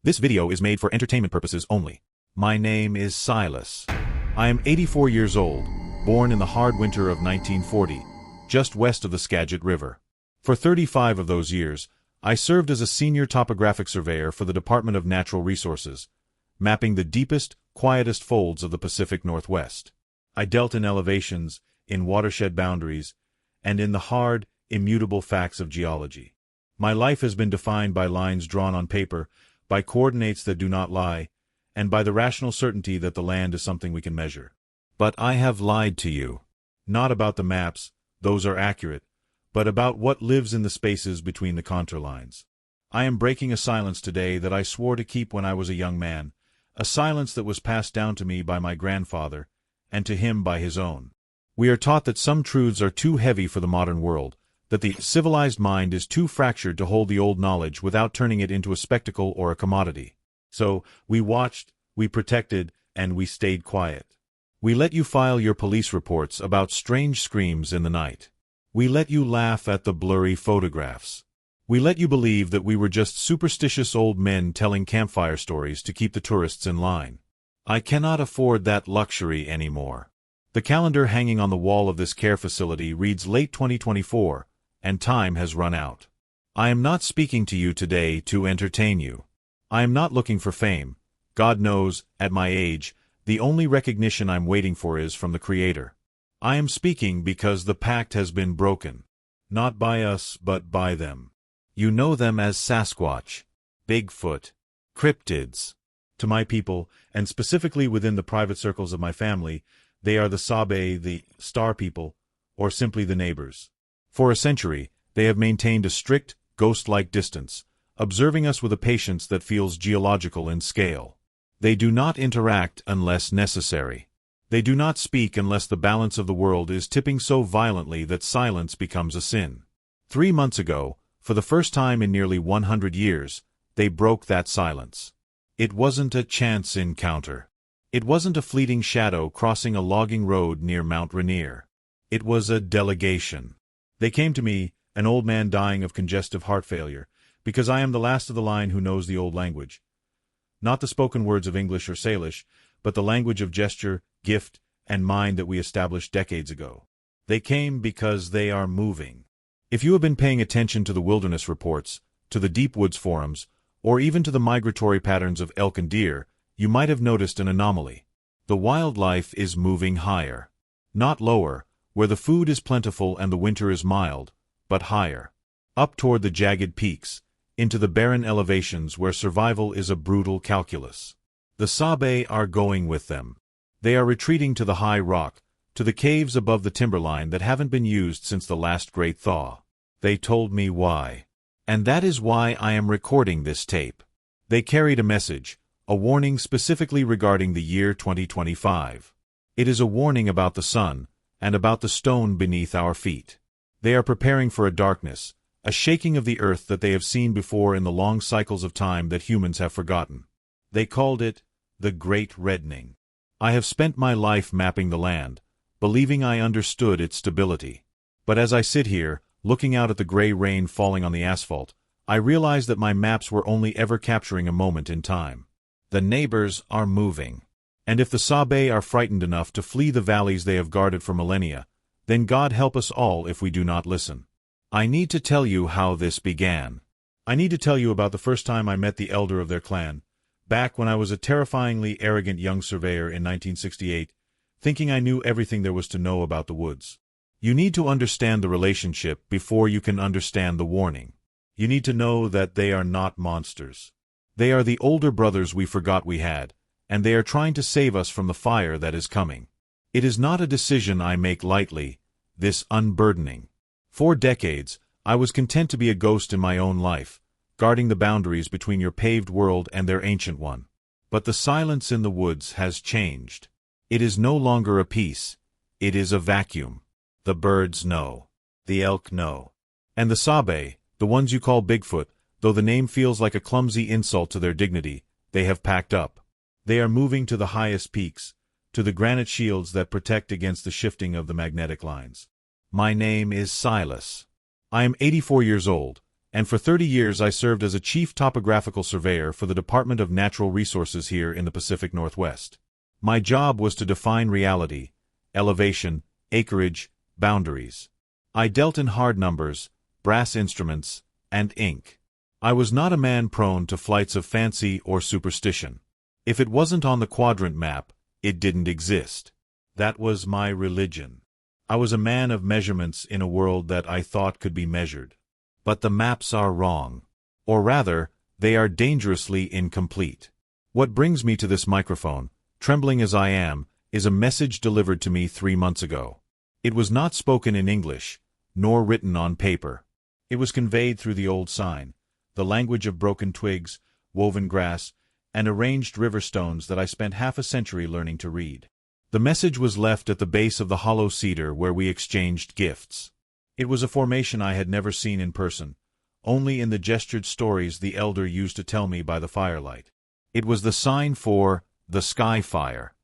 This video is made for entertainment purposes only. My name is Silas. I am 84 years old, born in the hard winter of 1940, just west of the Skagit River. For 35 of those years, I served as a senior topographic surveyor for the Department of Natural Resources, mapping the deepest, quietest folds of the Pacific Northwest. I dealt in elevations, in watershed boundaries, and in the hard, immutable facts of geology. My life has been defined by lines drawn on paper, by coordinates that do not lie, and by the rational certainty that the land is something we can measure. But I have lied to you. Not about the maps, those are accurate, but about what lives in the spaces between the contour lines. I am breaking a silence today that I swore to keep when I was a young man, a silence that was passed down to me by my grandfather, and to him by his own. We are taught that some truths are too heavy for the modern world, that the civilized mind is too fractured to hold the old knowledge without turning it into a spectacle or a commodity. So, we watched, we protected, and we stayed quiet. We let you file your police reports about strange screams in the night. We let you laugh at the blurry photographs. We let you believe that we were just superstitious old men telling campfire stories to keep the tourists in line. I cannot afford that luxury anymore. The calendar hanging on the wall of this care facility reads late 2024, and time has run out. I am not speaking to you today to entertain you. I am not looking for fame. God knows, at my age, the only recognition I'm waiting for is from the Creator. I am speaking because the pact has been broken. Not by us, but by them. You know them as Sasquatch, Bigfoot, cryptids. To my people, and specifically within the private circles of my family, they are the Sabe, the Star People, or simply the neighbors. For a century, they have maintained a strict, ghost-like distance, observing us with a patience that feels geological in scale. They do not interact unless necessary. They do not speak unless the balance of the world is tipping so violently that silence becomes a sin. 3 months ago, for the first time in nearly 100 years, they broke that silence. It wasn't a chance encounter. It wasn't a fleeting shadow crossing a logging road near Mount Rainier. It was a delegation. They came to me, an old man dying of congestive heart failure, because I am the last of the line who knows the old language. Not the spoken words of English or Salish, but the language of gesture, gift, and mind that we established decades ago. They came because they are moving. If you have been paying attention to the wilderness reports, to the deep woods forums, or even to the migratory patterns of elk and deer, you might have noticed an anomaly. The wildlife is moving higher. Not lower, where the food is plentiful and the winter is mild, but higher. Up toward the jagged peaks, into the barren elevations where survival is a brutal calculus. The Sabe are going with them. They are retreating to the high rock, to the caves above the timberline that haven't been used since the last great thaw. They told me why. And that is why I am recording this tape. They carried a message, a warning specifically regarding the year 2025. It is a warning about the sun, and about the stone beneath our feet. They are preparing for a darkness, a shaking of the earth that they have seen before in the long cycles of time that humans have forgotten. They called it the Great Reddening. I have spent my life mapping the land, believing I understood its stability. But as I sit here, looking out at the gray rain falling on the asphalt, I realize that my maps were only ever capturing a moment in time. The neighbors are moving. And if the Sabe are frightened enough to flee the valleys they have guarded for millennia, then God help us all if we do not listen. I need to tell you how this began. I need to tell you about the first time I met the elder of their clan, back when I was a terrifyingly arrogant young surveyor in 1968, thinking I knew everything there was to know about the woods. You need to understand the relationship before you can understand the warning. You need to know that they are not monsters. They are the older brothers we forgot we had, and they are trying to save us from the fire that is coming. It is not a decision I make lightly, this unburdening. For decades, I was content to be a ghost in my own life, guarding the boundaries between your paved world and their ancient one. But the silence in the woods has changed. It is no longer a peace. It is a vacuum. The birds know. The elk know. And the Sabe, the ones you call Bigfoot, though the name feels like a clumsy insult to their dignity, they have packed up. They are moving to the highest peaks, to the granite shields that protect against the shifting of the magnetic lines. My name is Silas. I am 84 years old, and for 30 years I served as a chief topographical surveyor for the Department of Natural Resources here in the Pacific Northwest. My job was to define reality, elevation, acreage, boundaries. I dealt in hard numbers, brass instruments, and ink. I was not a man prone to flights of fancy or superstition. If it wasn't on the quadrant map, it didn't exist. That was my religion. I was a man of measurements in a world that I thought could be measured. But the maps are wrong. Or rather, they are dangerously incomplete. What brings me to this microphone, trembling as I am, is a message delivered to me 3 months ago. It was not spoken in English, nor written on paper. It was conveyed through the old sign, the language of broken twigs, woven grass, and arranged river stones that I spent half a century learning to read. The message was left at the base of the hollow cedar where we exchanged gifts. It was a formation I had never seen in person, only in the gestured stories the elder used to tell me by the firelight. It was the sign for the sky fire.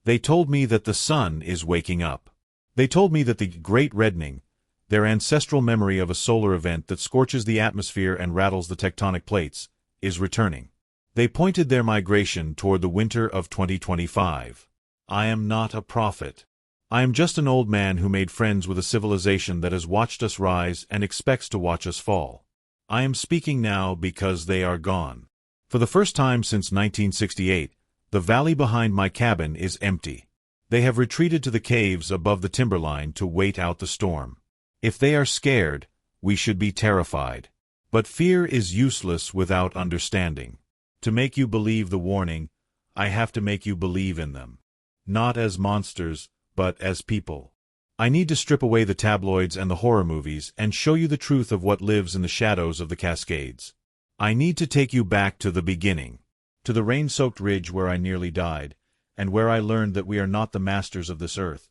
They told me that the sun is waking up. They told me that the Great Reddening, their ancestral memory of a solar event that scorches the atmosphere and rattles the tectonic plates, is returning. They pointed their migration toward the winter of 2025. I am not a prophet. I am just an old man who made friends with a civilization that has watched us rise and expects to watch us fall. I am speaking now because they are gone. For the first time since 1968, the valley behind my cabin is empty. They have retreated to the caves above the timberline to wait out the storm. If they are scared, we should be terrified. But fear is useless without understanding. To make you believe the warning, I have to make you believe in them. Not as monsters, but as people. I need to strip away the tabloids and the horror movies and show you the truth of what lives in the shadows of the Cascades. I need to take you back to the beginning, to the rain-soaked ridge where I nearly died, and where I learned that we are not the masters of this earth.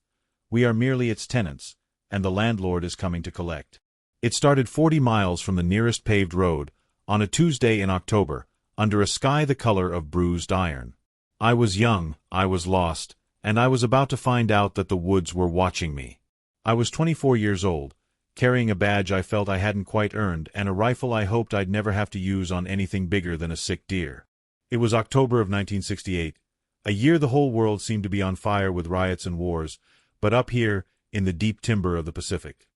We are merely its tenants, and the landlord is coming to collect. It started 40 miles from the nearest paved road, on a Tuesday in October, under a sky the color of bruised iron. I was young, I was lost, and I was about to find out that the woods were watching me. I was 24 years old, carrying a badge I felt I hadn't quite earned and a rifle I hoped I'd never have to use on anything bigger than a sick deer. It was October of 1968, a year the whole world seemed to be on fire with riots and wars, but up here, in the deep timber of the Pacific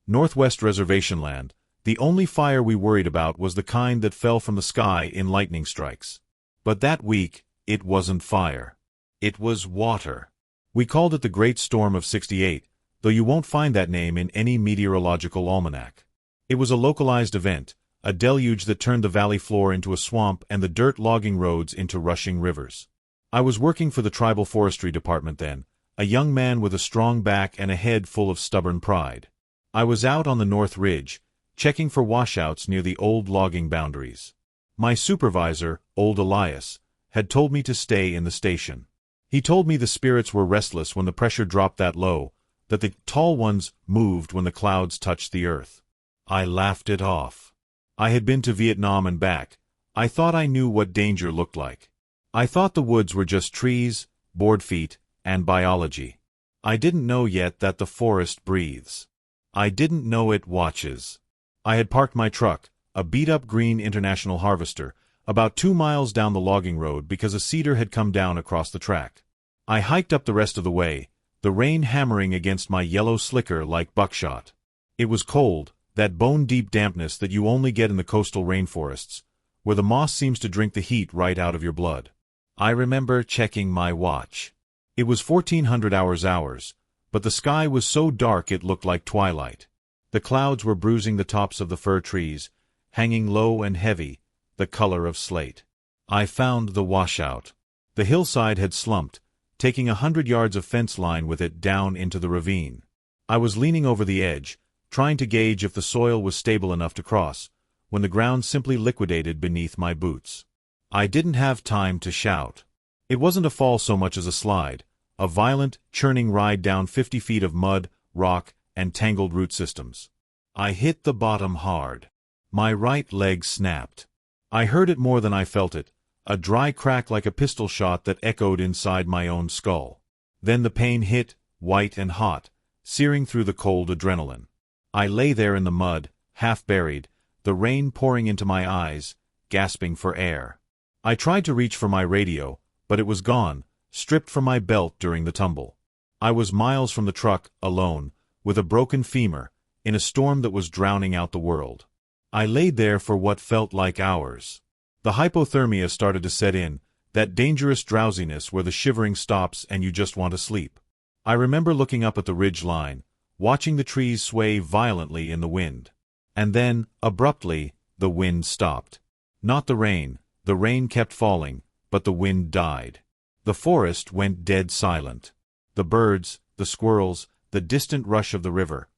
Northwest reservation land, the only fire we worried about was the kind that fell from the sky in lightning strikes. But that week, it wasn't fire. It was water. We called it the Great Storm of '68, though you won't find that name in any meteorological almanac. It was a localized event, a deluge that turned the valley floor into a swamp and the dirt logging roads into rushing rivers. I was working for the Tribal Forestry Department then, a young man with a strong back and a head full of stubborn pride. I was out on the North Ridge, checking for washouts near the old logging boundaries. My supervisor, old Elias, had told me to stay in the station. He told me the spirits were restless when the pressure dropped that low, that the tall ones moved when the clouds touched the earth. I laughed it off. I had been to Vietnam and back. I thought I knew what danger looked like. I thought the woods were just trees, board feet, and biology. I didn't know yet that the forest breathes. I didn't know it watches. I had parked my truck, a beat-up green International Harvester, about 2 miles down the logging road because a cedar had come down across the track. I hiked up the rest of the way, the rain hammering against my yellow slicker like buckshot. It was cold, that bone-deep dampness that you only get in the coastal rainforests, where the moss seems to drink the heat right out of your blood. I remember checking my watch. It was 1400 hours, but the sky was so dark it looked like twilight. The clouds were bruising the tops of the fir trees, hanging low and heavy, the color of slate. I found the washout. The hillside had slumped, taking 100 yards of fence line with it down into the ravine. I was leaning over the edge, trying to gauge if the soil was stable enough to cross, when the ground simply liquidated beneath my boots. I didn't have time to shout. It wasn't a fall so much as a slide, a violent, churning ride down 50 feet of mud, rock, and tangled root systems. I hit the bottom hard. My right leg snapped. I heard it more than I felt it, a dry crack like a pistol shot that echoed inside my own skull. Then the pain hit, white and hot, searing through the cold adrenaline. I lay there in the mud, half buried, the rain pouring into my eyes, gasping for air. I tried to reach for my radio, but it was gone, stripped from my belt during the tumble. I was miles from the truck, alone, with a broken femur, in a storm that was drowning out the world. I laid there for what felt like hours. The hypothermia started to set in, that dangerous drowsiness where the shivering stops and you just want to sleep. I remember looking up at the ridge line, watching the trees sway violently in the wind. And then, abruptly, the wind stopped. Not the rain kept falling, but the wind died. The forest went dead silent. The birds, the squirrels, the distant rush of the river.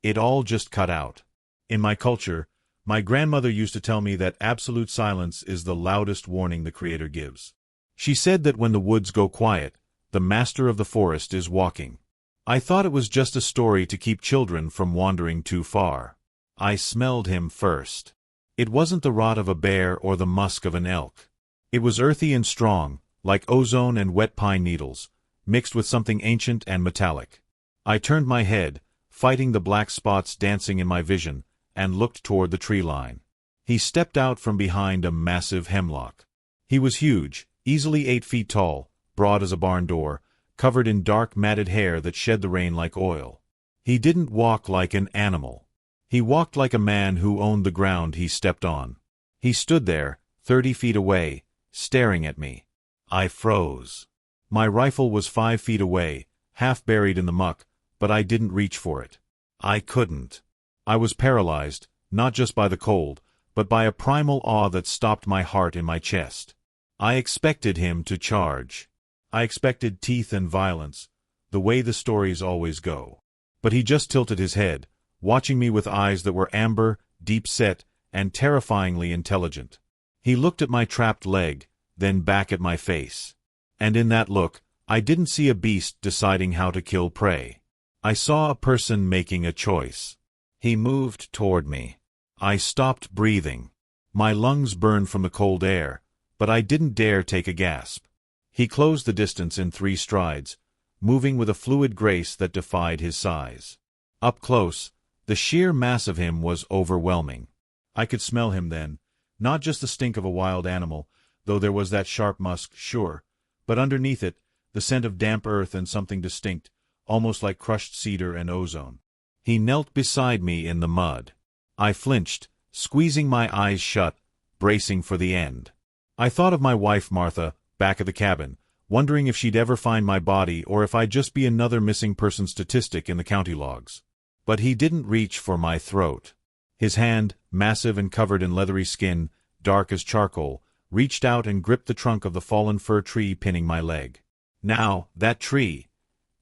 It all just cut out. In my culture, my grandmother used to tell me that absolute silence is the loudest warning the Creator gives. She said that when the woods go quiet, the master of the forest is walking. I thought it was just a story to keep children from wandering too far. I smelled him first. It wasn't the rot of a bear or the musk of an elk. It was earthy and strong, like ozone and wet pine needles, mixed with something ancient and metallic. I turned my head, fighting the black spots dancing in my vision, and looked toward the tree line. He stepped out from behind a massive hemlock. He was huge, easily 8 feet tall, broad as a barn door, covered in dark matted hair that shed the rain like oil. He didn't walk like an animal. He walked like a man who owned the ground he stepped on. He stood there, 30 feet away, staring at me. I froze. My rifle was 5 feet away, half buried in the muck, but I didn't reach for it. I couldn't. I was paralyzed, not just by the cold, but by a primal awe that stopped my heart in my chest. I expected him to charge. I expected teeth and violence, the way the stories always go. But he just tilted his head, watching me with eyes that were amber, deep-set, and terrifyingly intelligent. He looked at my trapped leg, then back at my face. And in that look, I didn't see a beast deciding how to kill prey. I saw a person making a choice. He moved toward me. I stopped breathing. My lungs burned from the cold air, but I didn't dare take a gasp. He closed the distance in 3 strides, moving with a fluid grace that defied his size. Up close, the sheer mass of him was overwhelming. I could smell him then, not just the stink of a wild animal, though there was that sharp musk, sure, but underneath it, the scent of damp earth and something distinct, almost like crushed cedar and ozone. He knelt beside me in the mud. I flinched, squeezing my eyes shut, bracing for the end. I thought of my wife Martha, back at the cabin, wondering if she'd ever find my body or if I'd just be another missing person statistic in the county logs. But he didn't reach for my throat. His hand, massive and covered in leathery skin, dark as charcoal, reached out and gripped the trunk of the fallen fir tree pinning my leg. Now, that tree.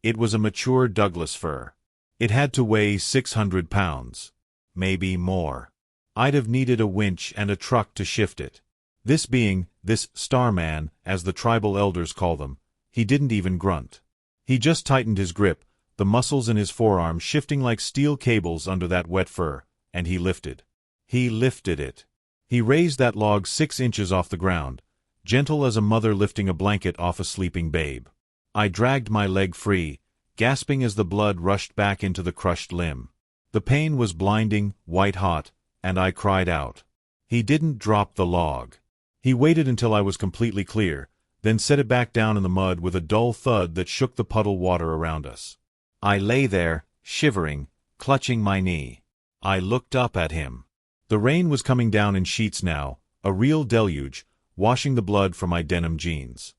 It was a mature Douglas fir. It had to weigh 600 pounds. Maybe more. I'd have needed a winch and a truck to shift it. This Starman, as the tribal elders call them, he didn't even grunt. He just tightened his grip, the muscles in his forearms shifting like steel cables under that wet fur, and he lifted. He lifted it. He raised that log 6 inches off the ground, gentle as a mother lifting a blanket off a sleeping babe. I dragged my leg free, gasping as the blood rushed back into the crushed limb. The pain was blinding, white-hot, and I cried out. He didn't drop the log. He waited until I was completely clear, then set it back down in the mud with a dull thud that shook the puddle water around us. I lay there, shivering, clutching my knee. I looked up at him. The rain was coming down in sheets now, a real deluge, washing the blood from my denim jeans.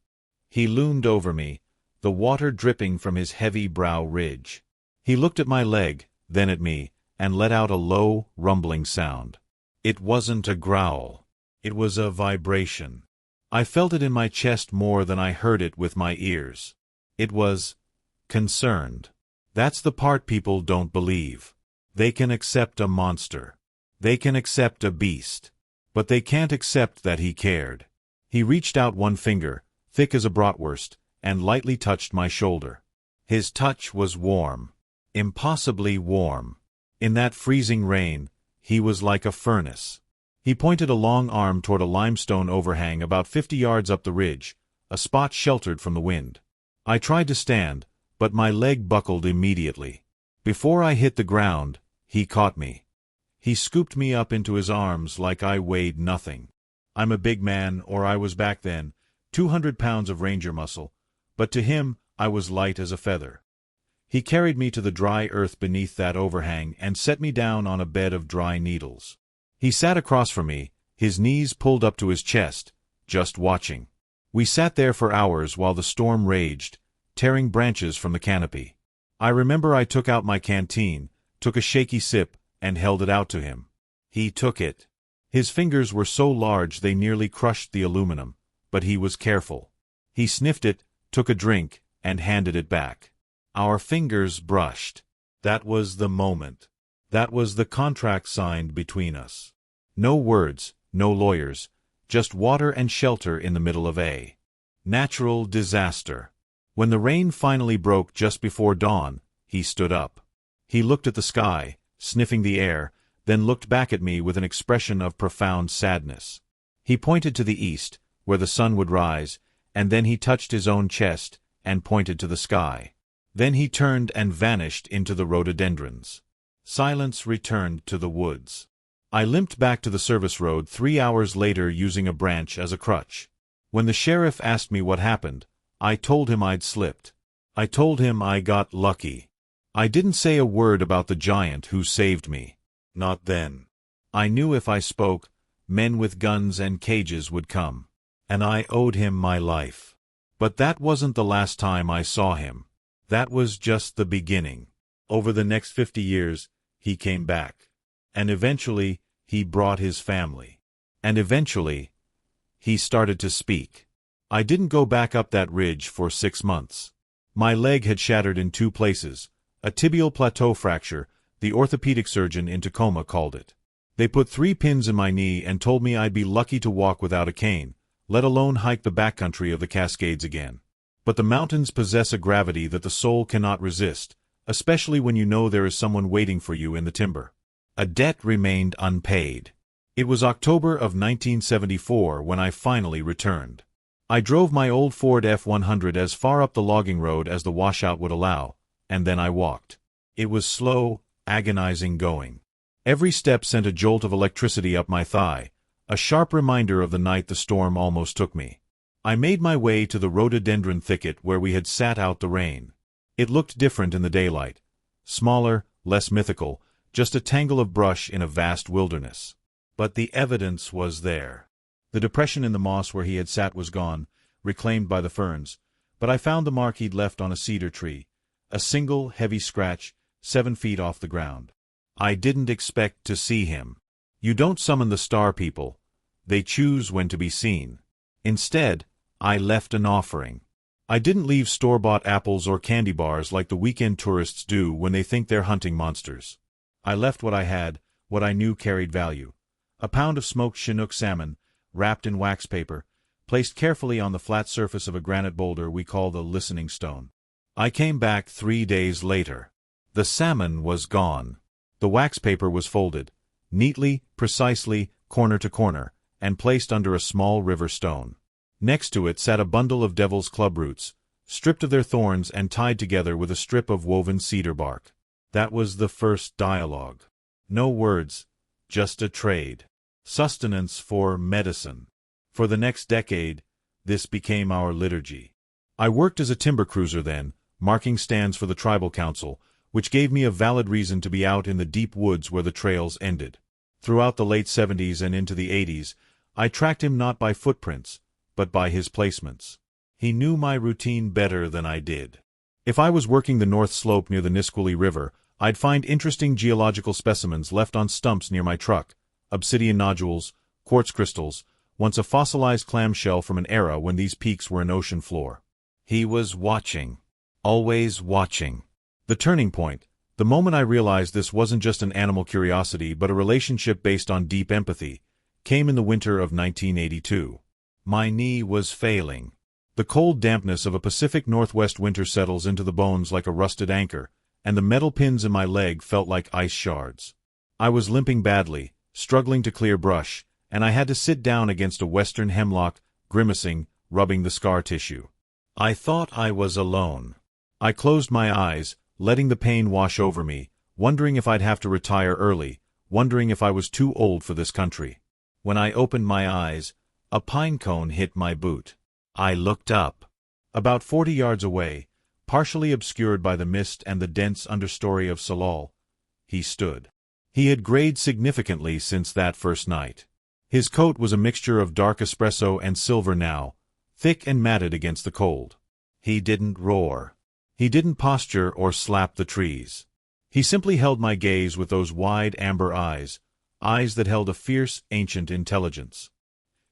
He loomed over me, the water dripping from his heavy brow ridge. He looked at my leg, then at me, and let out a low, rumbling sound. It wasn't a growl. It was a vibration. I felt it in my chest more than I heard it with my ears. It was concerned. That's the part people don't believe. They can accept a monster. They can accept a beast. But they can't accept that he cared. He reached out one finger, thick as a bratwurst, and lightly touched my shoulder. His touch was warm. Impossibly warm. In that freezing rain, he was like a furnace. He pointed a long arm toward a limestone overhang about 50 yards up the ridge, a spot sheltered from the wind. I tried to stand, but my leg buckled immediately. Before I hit the ground, he caught me. He scooped me up into his arms like I weighed nothing. I'm a big man, or I was back then, 200 pounds of ranger muscle, but to him I was light as a feather. He carried me to the dry earth beneath that overhang and set me down on a bed of dry needles. He sat across from me, his knees pulled up to his chest, just watching. We sat there for hours while the storm raged, tearing branches from the canopy. I remember I took out my canteen, took a shaky sip, and held it out to him. He took it. His fingers were so large they nearly crushed the aluminum, but he was careful. He sniffed it, took a drink, and handed it back. Our fingers brushed. That was the moment. That was the contract signed between us. No words, no lawyers, just water and shelter in the middle of a natural disaster. When the rain finally broke just before dawn, he stood up. He looked at the sky, sniffing the air, then looked back at me with an expression of profound sadness. He pointed to the east, where the sun would rise, and then he touched his own chest and pointed to the sky. Then he turned and vanished into the rhododendrons. Silence returned to the woods. I limped back to the service road 3 hours later using a branch as a crutch. When the sheriff asked me what happened, I told him I'd slipped. I told him I got lucky. I didn't say a word about the giant who saved me. Not then. I knew if I spoke, men with guns and cages would come. And I owed him my life. But that wasn't the last time I saw him. That was just the beginning. Over the next 50 years, he came back. And eventually, he brought his family. And eventually, he started to speak. I didn't go back up that ridge for 6 months. My leg had shattered in 2 places. A tibial plateau fracture, the orthopedic surgeon in Tacoma called it. They put 3 pins in my knee and told me I'd be lucky to walk without a cane, let alone hike the backcountry of the Cascades again. But the mountains possess a gravity that the soul cannot resist, especially when you know there is someone waiting for you in the timber. A debt remained unpaid. It was October of 1974 when I finally returned. I drove my old Ford F-100 as far up the logging road as the washout would allow, and then I walked. It was slow, agonizing going. Every step sent a jolt of electricity up my thigh, a sharp reminder of the night the storm almost took me. I made my way to the rhododendron thicket where we had sat out the rain. It looked different in the daylight. Smaller, less mythical, just a tangle of brush in a vast wilderness. But the evidence was there. The depression in the moss where he had sat was gone, reclaimed by the ferns, but I found the mark he'd left on a cedar tree, a single, heavy scratch, 7 feet off the ground. I didn't expect to see him. You don't summon the star people. They choose when to be seen. Instead, I left an offering. I didn't leave store-bought apples or candy bars like the weekend tourists do when they think they're hunting monsters. I left what I had, what I knew carried value. A pound of smoked Chinook salmon, wrapped in wax paper, placed carefully on the flat surface of a granite boulder we call the listening stone. I came back 3 days later. The salmon was gone. The wax paper was folded, neatly, precisely, corner to corner, and placed under a small river stone. Next to it sat a bundle of devil's club roots, stripped of their thorns and tied together with a strip of woven cedar bark. That was the first dialogue. No words, just a trade. Sustenance for medicine. For the next decade, this became our liturgy. I worked as a timber cruiser then, marking stands for the tribal council, which gave me a valid reason to be out in the deep woods where the trails ended. Throughout the late 70s and into the 80s, I tracked him not by footprints, but by his placements. He knew my routine better than I did. If I was working the north slope near the Nisqually River, I'd find interesting geological specimens left on stumps near my truck, obsidian nodules, quartz crystals, once a fossilized clamshell from an era when these peaks were an ocean floor. He was watching. Always watching. The turning point, the moment I realized this wasn't just an animal curiosity but a relationship based on deep empathy, came in the winter of 1982. My knee was failing. The cold dampness of a Pacific Northwest winter settles into the bones like a rusted anchor, and the metal pins in my leg felt like ice shards. I was limping badly, struggling to clear brush, and I had to sit down against a western hemlock, grimacing, rubbing the scar tissue. I thought I was alone. I closed my eyes, letting the pain wash over me, wondering if I'd have to retire early, wondering if I was too old for this country. When I opened my eyes, a pine cone hit my boot. I looked up. About 40 yards away, partially obscured by the mist and the dense understory of Salal, he stood. He had grayed significantly since that first night. His coat was a mixture of dark espresso and silver now, thick and matted against the cold. He didn't roar. He didn't posture or slap the trees. He simply held my gaze with those wide amber eyes, eyes that held a fierce, ancient intelligence.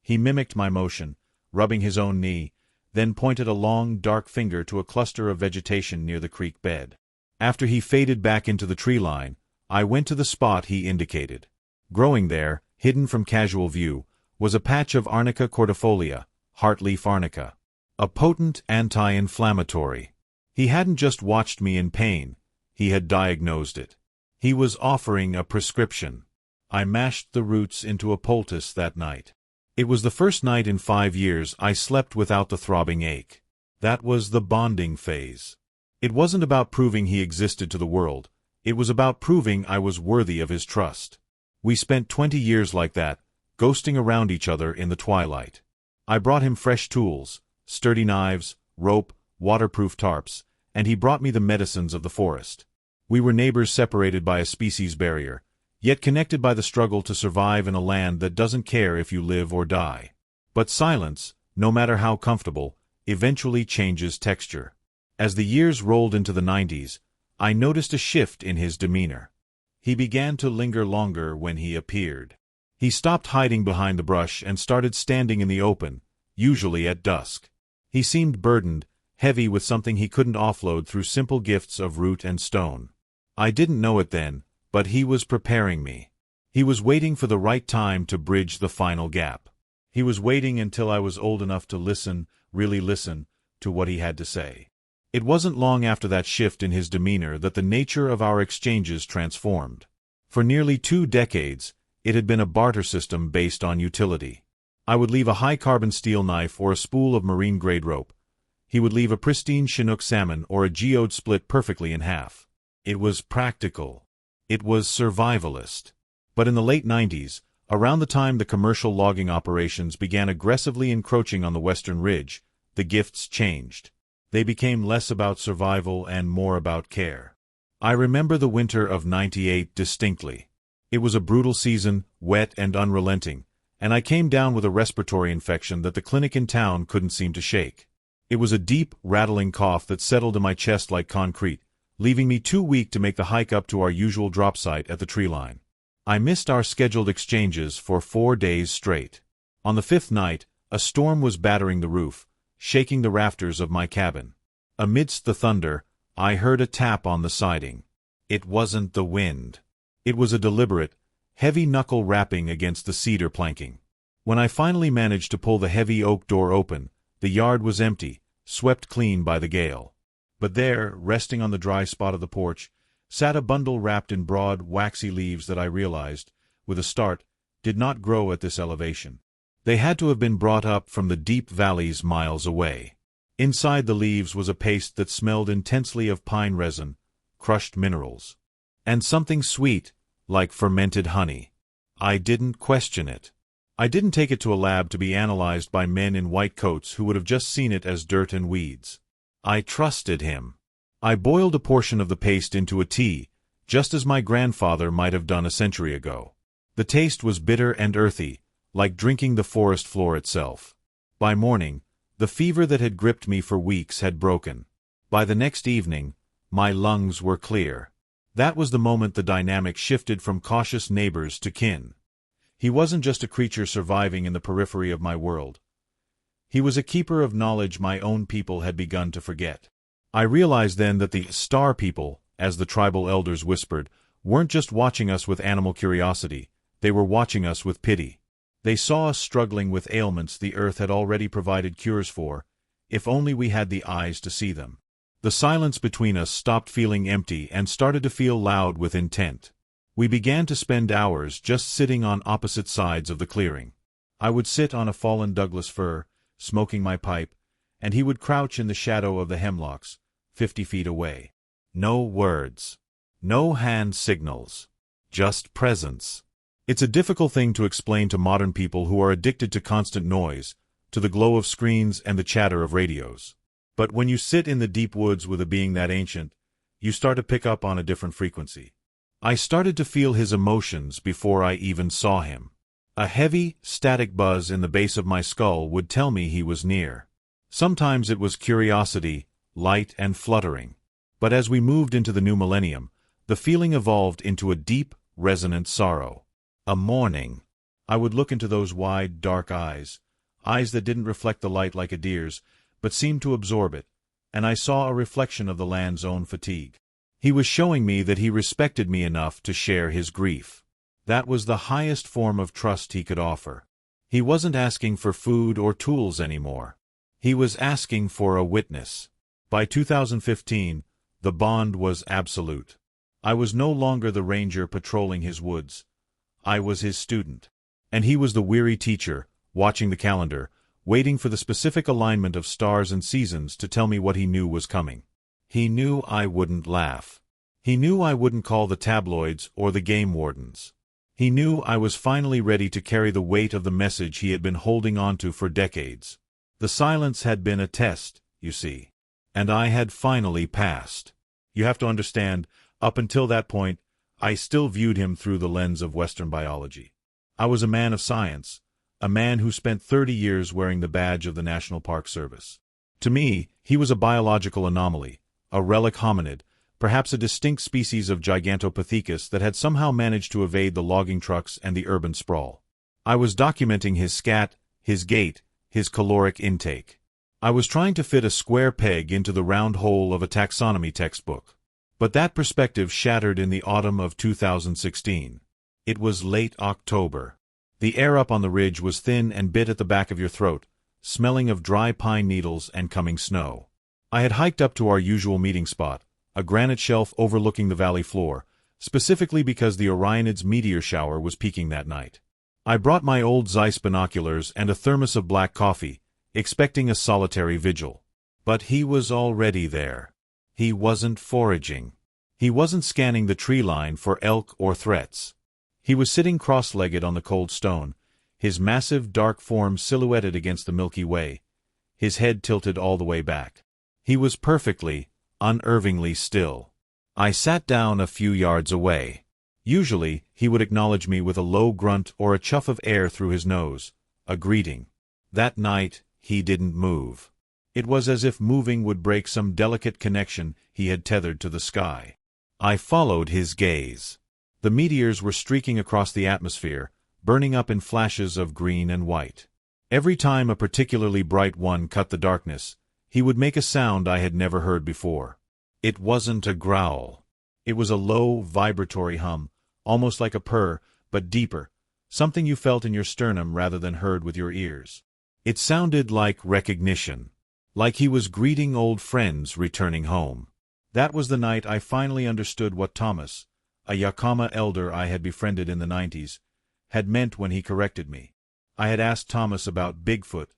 He mimicked my motion, rubbing his own knee, then pointed a long, dark finger to a cluster of vegetation near the creek bed. After he faded back into the tree line, I went to the spot he indicated. Growing there, hidden from casual view, was a patch of Arnica cordifolia, heartleaf arnica. A potent anti-inflammatory. He hadn't just watched me in pain, he had diagnosed it. He was offering a prescription. I mashed the roots into a poultice that night. It was the first night in 5 years I slept without the throbbing ache. That was the bonding phase. It wasn't about proving he existed to the world, it was about proving I was worthy of his trust. We spent 20 years like that, ghosting around each other in the twilight. I brought him fresh tools, sturdy knives, rope, waterproof tarps, and he brought me the medicines of the forest. We were neighbors separated by a species barrier, yet connected by the struggle to survive in a land that doesn't care if you live or die. But silence, no matter how comfortable, eventually changes texture. As the years rolled into the 90s, I noticed a shift in his demeanor. He began to linger longer when he appeared. He stopped hiding behind the brush and started standing in the open, usually at dusk. He seemed burdened, heavy with something he couldn't offload through simple gifts of root and stone. I didn't know it then, but he was preparing me. He was waiting for the right time to bridge the final gap. He was waiting until I was old enough to listen, really listen, to what he had to say. It wasn't long after that shift in his demeanor that the nature of our exchanges transformed. For nearly 2 decades, it had been a barter system based on utility. I would leave a high-carbon steel knife or a spool of marine-grade rope. He would leave a pristine Chinook salmon or a geode split perfectly in half. It was practical. It was survivalist. But in the late 90s, around the time the commercial logging operations began aggressively encroaching on the western ridge, the gifts changed. They became less about survival and more about care. I remember the winter of '98 distinctly. It was a brutal season, wet and unrelenting, and I came down with a respiratory infection that the clinic in town couldn't seem to shake. It was a deep, rattling cough that settled in my chest like concrete, leaving me too weak to make the hike up to our usual drop site at the tree line. I missed our scheduled exchanges for 4 days straight. On the 5th night, a storm was battering the roof, shaking the rafters of my cabin. Amidst the thunder, I heard a tap on the siding. It wasn't the wind. It was a deliberate, heavy knuckle rapping against the cedar planking. When I finally managed to pull the heavy oak door open, the yard was empty, swept clean by the gale. But there, resting on the dry spot of the porch, sat a bundle wrapped in broad, waxy leaves that I realized, with a start, did not grow at this elevation. They had to have been brought up from the deep valleys miles away. Inside the leaves was a paste that smelled intensely of pine resin, crushed minerals, and something sweet, like fermented honey. I didn't question it. I didn't take it to a lab to be analyzed by men in white coats who would have just seen it as dirt and weeds. I trusted him. I boiled a portion of the paste into a tea, just as my grandfather might have done a century ago. The taste was bitter and earthy, like drinking the forest floor itself. By morning, the fever that had gripped me for weeks had broken. By the next evening, my lungs were clear. That was the moment the dynamic shifted from cautious neighbors to kin. He wasn't just a creature surviving in the periphery of my world. He was a keeper of knowledge my own people had begun to forget. I realized then that the star people, as the tribal elders whispered, weren't just watching us with animal curiosity, they were watching us with pity. They saw us struggling with ailments the earth had already provided cures for, if only we had the eyes to see them. The silence between us stopped feeling empty and started to feel loud with intent. We began to spend hours just sitting on opposite sides of the clearing. I would sit on a fallen Douglas fir, smoking my pipe, and he would crouch in the shadow of the hemlocks, 50 feet away. No words. No hand signals. just presence. It's a difficult thing to explain to modern people who are addicted to constant noise, to the glow of screens and the chatter of radios. But when you sit in the deep woods with a being that ancient, you start to pick up on a different frequency. I started to feel his emotions before I even saw him. A heavy, static buzz in the base of my skull would tell me he was near. Sometimes it was curiosity, light and fluttering. But as we moved into the new millennium, the feeling evolved into a deep, resonant sorrow. A mourning. I would look into those wide, dark eyes that didn't reflect the light like a deer's, but seemed to absorb it, and I saw a reflection of the land's own fatigue. He was showing me that he respected me enough to share his grief. That was the highest form of trust he could offer. He wasn't asking for food or tools anymore. He was asking for a witness. By 2015, the bond was absolute. I was no longer the ranger patrolling his woods. I was his student. And he was the weary teacher, watching the calendar, waiting for the specific alignment of stars and seasons to tell me what he knew was coming. He knew I wouldn't laugh. He knew I wouldn't call the tabloids or the game wardens. He knew I was finally ready to carry the weight of the message he had been holding onto for decades. The silence had been a test, you see. And I had finally passed. You have to understand, up until that point, I still viewed him through the lens of Western biology. I was a man of science, a man who spent 30 years wearing the badge of the National Park Service. To me, he was a biological anomaly, a relic hominid, perhaps a distinct species of Gigantopithecus that had somehow managed to evade the logging trucks and the urban sprawl. I was documenting his scat, his gait, his caloric intake. I was trying to fit a square peg into the round hole of a taxonomy textbook. But that perspective shattered in the autumn of 2016. It was late October. The air up on the ridge was thin and bit at the back of your throat, smelling of dry pine needles and coming snow. I had hiked up to our usual meeting spot, a granite shelf overlooking the valley floor, specifically because the Orionid's meteor shower was peaking that night. I brought my old Zeiss binoculars and a thermos of black coffee, expecting a solitary vigil. But he was already there. He wasn't foraging. He wasn't scanning the tree line for elk or threats. He was sitting cross-legged on the cold stone, his massive dark form silhouetted against the Milky Way, his head tilted all the way back. He was perfectly, unervingly still. I sat down a few yards away. Usually, he would acknowledge me with a low grunt or a chuff of air through his nose, a greeting. That night, he didn't move. It was as if moving would break some delicate connection he had tethered to the sky. I followed his gaze. The meteors were streaking across the atmosphere, burning up in flashes of green and white. Every time a particularly bright one cut the darkness, he would make a sound I had never heard before. It wasn't a growl. It was a low, vibratory hum, almost like a purr, but deeper, something you felt in your sternum rather than heard with your ears. It sounded like recognition. Like he was greeting old friends returning home. That was the night I finally understood what Thomas, a Yakama elder I had befriended in the 90s, had meant when he corrected me. I had asked Thomas about Bigfoot,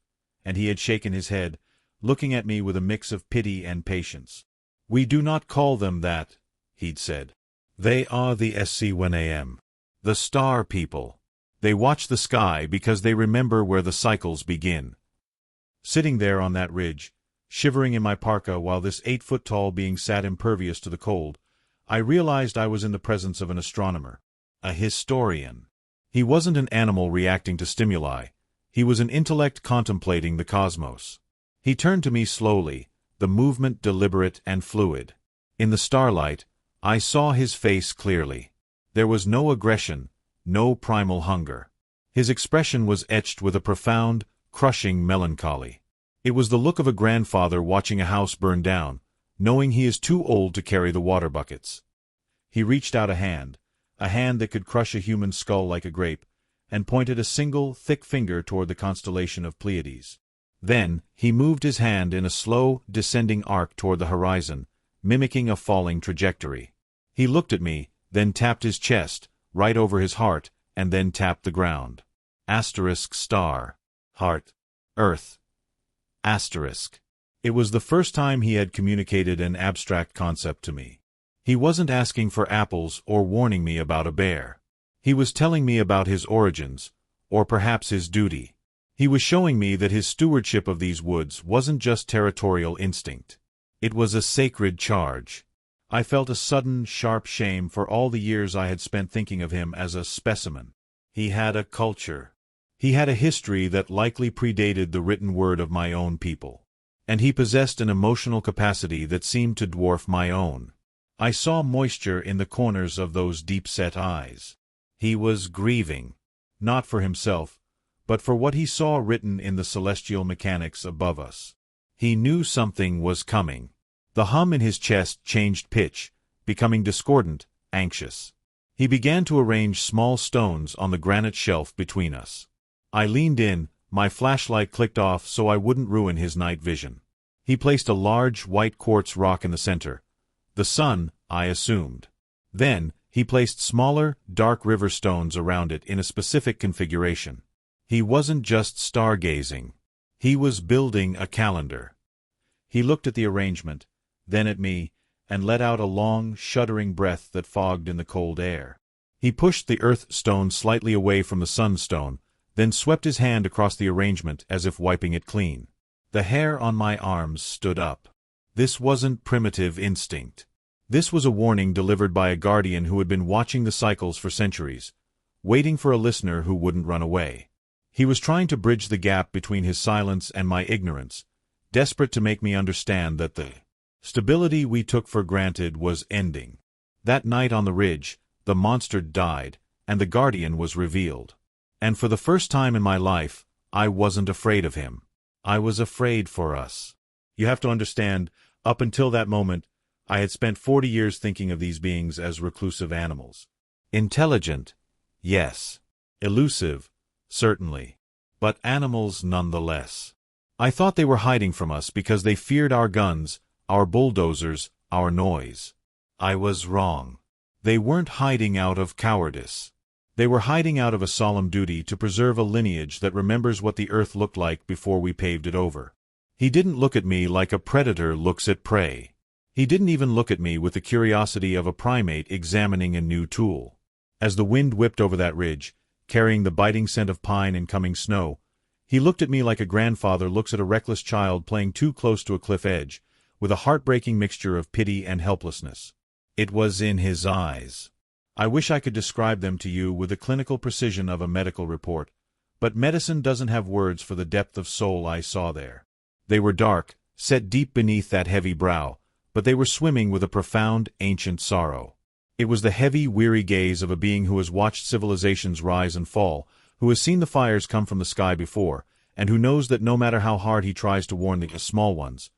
and he had shaken his head, looking at me with a mix of pity and patience. "We do not call them that," he'd said. "They are the SC1AM, the star people. They watch the sky because they remember where the cycles begin." Sitting there on that ridge, shivering in my parka while this 8-foot-tall being sat impervious to the cold, I realized I was in the presence of an astronomer, a historian. He wasn't an animal reacting to stimuli. He was an intellect contemplating the cosmos. He turned to me slowly, the movement deliberate and fluid. In the starlight, I saw his face clearly. There was no aggression, no primal hunger. His expression was etched with a profound, crushing melancholy. It was the look of a grandfather watching a house burn down, knowing he is too old to carry the water buckets. He reached out a hand that could crush a human skull like a grape, and pointed a single, thick finger toward the constellation of Pleiades. Then, he moved his hand in a slow, descending arc toward the horizon, mimicking a falling trajectory. He looked at me, then tapped his chest, right over his heart, and then tapped the ground. Asterisk star. Heart. Earth. Asterisk. It was the first time he had communicated an abstract concept to me. He wasn't asking for apples or warning me about a bear. He was telling me about his origins, or perhaps his duty. He was showing me that his stewardship of these woods wasn't just territorial instinct. It was a sacred charge. I felt a sudden, sharp shame for all the years I had spent thinking of him as a specimen. He had a culture. He had a history that likely predated the written word of my own people. And he possessed an emotional capacity that seemed to dwarf my own. I saw moisture in the corners of those deep-set eyes. He was grieving, not for himself, but for what he saw written in the celestial mechanics above us. He knew something was coming. The hum in his chest changed pitch, becoming discordant, anxious. He began to arrange small stones on the granite shelf between us. I leaned in, my flashlight clicked off so I wouldn't ruin his night vision. He placed a large, white quartz rock in the center. The sun, I assumed. Then, he placed smaller, dark river stones around it in a specific configuration. He wasn't just stargazing. He was building a calendar. He looked at the arrangement, then at me, and let out a long, shuddering breath that fogged in the cold air. He pushed the earth stone slightly away from the sunstone, then swept his hand across the arrangement as if wiping it clean. The hair on my arms stood up. This wasn't primitive instinct. This was a warning delivered by a guardian who had been watching the cycles for centuries, waiting for a listener who wouldn't run away. He was trying to bridge the gap between his silence and my ignorance, desperate to make me understand that the stability we took for granted was ending. That night on the ridge, the monster died, and the guardian was revealed. And for the first time in my life, I wasn't afraid of him. I was afraid for us. You have to understand, up until that moment, I had spent 40 years thinking of these beings as reclusive animals. Intelligent, yes. Elusive, certainly. But animals nonetheless. I thought they were hiding from us because they feared our guns, our bulldozers, our noise. I was wrong. They weren't hiding out of cowardice. They were hiding out of a solemn duty to preserve a lineage that remembers what the earth looked like before we paved it over. He didn't look at me like a predator looks at prey. He didn't even look at me with the curiosity of a primate examining a new tool. As the wind whipped over that ridge, carrying the biting scent of pine and coming snow, he looked at me like a grandfather looks at a reckless child playing too close to a cliff edge, with a heartbreaking mixture of pity and helplessness. It was in his eyes. I wish I could describe them to you with the clinical precision of a medical report, but medicine doesn't have words for the depth of soul I saw there. They were dark, set deep beneath that heavy brow, but they were swimming with a profound, ancient sorrow. It was the heavy, weary gaze of a being who has watched civilizations rise and fall, who has seen the fires come from the sky before, and who knows that no matter how hard he tries to warn the small ones,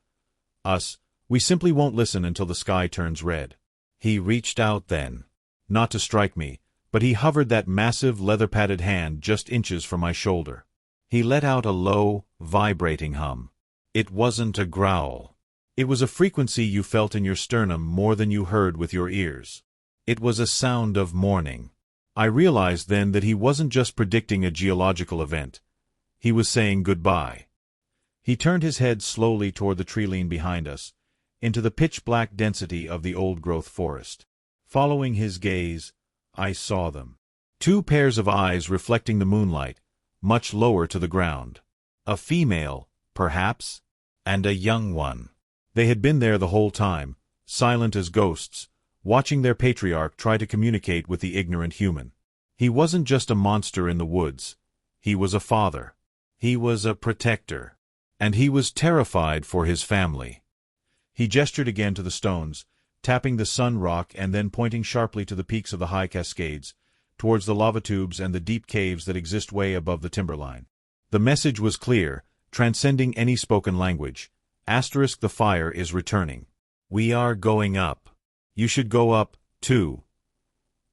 us, we simply won't listen until the sky turns red. He reached out then. Not to strike me, but he hovered that massive leather-padded hand just inches from my shoulder. He let out a low, vibrating hum. It wasn't a growl. It was a frequency you felt in your sternum more than you heard with your ears. It was a sound of mourning. I realized then that he wasn't just predicting a geological event. He was saying goodbye. He turned his head slowly toward the tree-line behind us, into the pitch-black density of the old-growth forest. Following his gaze, I saw them. Two pairs of eyes reflecting the moonlight, much lower to the ground. A female, perhaps, and a young one. They had been there the whole time, silent as ghosts, watching their patriarch try to communicate with the ignorant human. He wasn't just a monster in the woods. He was a father. He was a protector. And he was terrified for his family. He gestured again to the stones, tapping the sun rock and then pointing sharply to the peaks of the high cascades, towards the lava tubes and the deep caves that exist way above the timberline. The message was clear, transcending any spoken language. Asterisk, the fire is returning. We are going up. You should go up, too.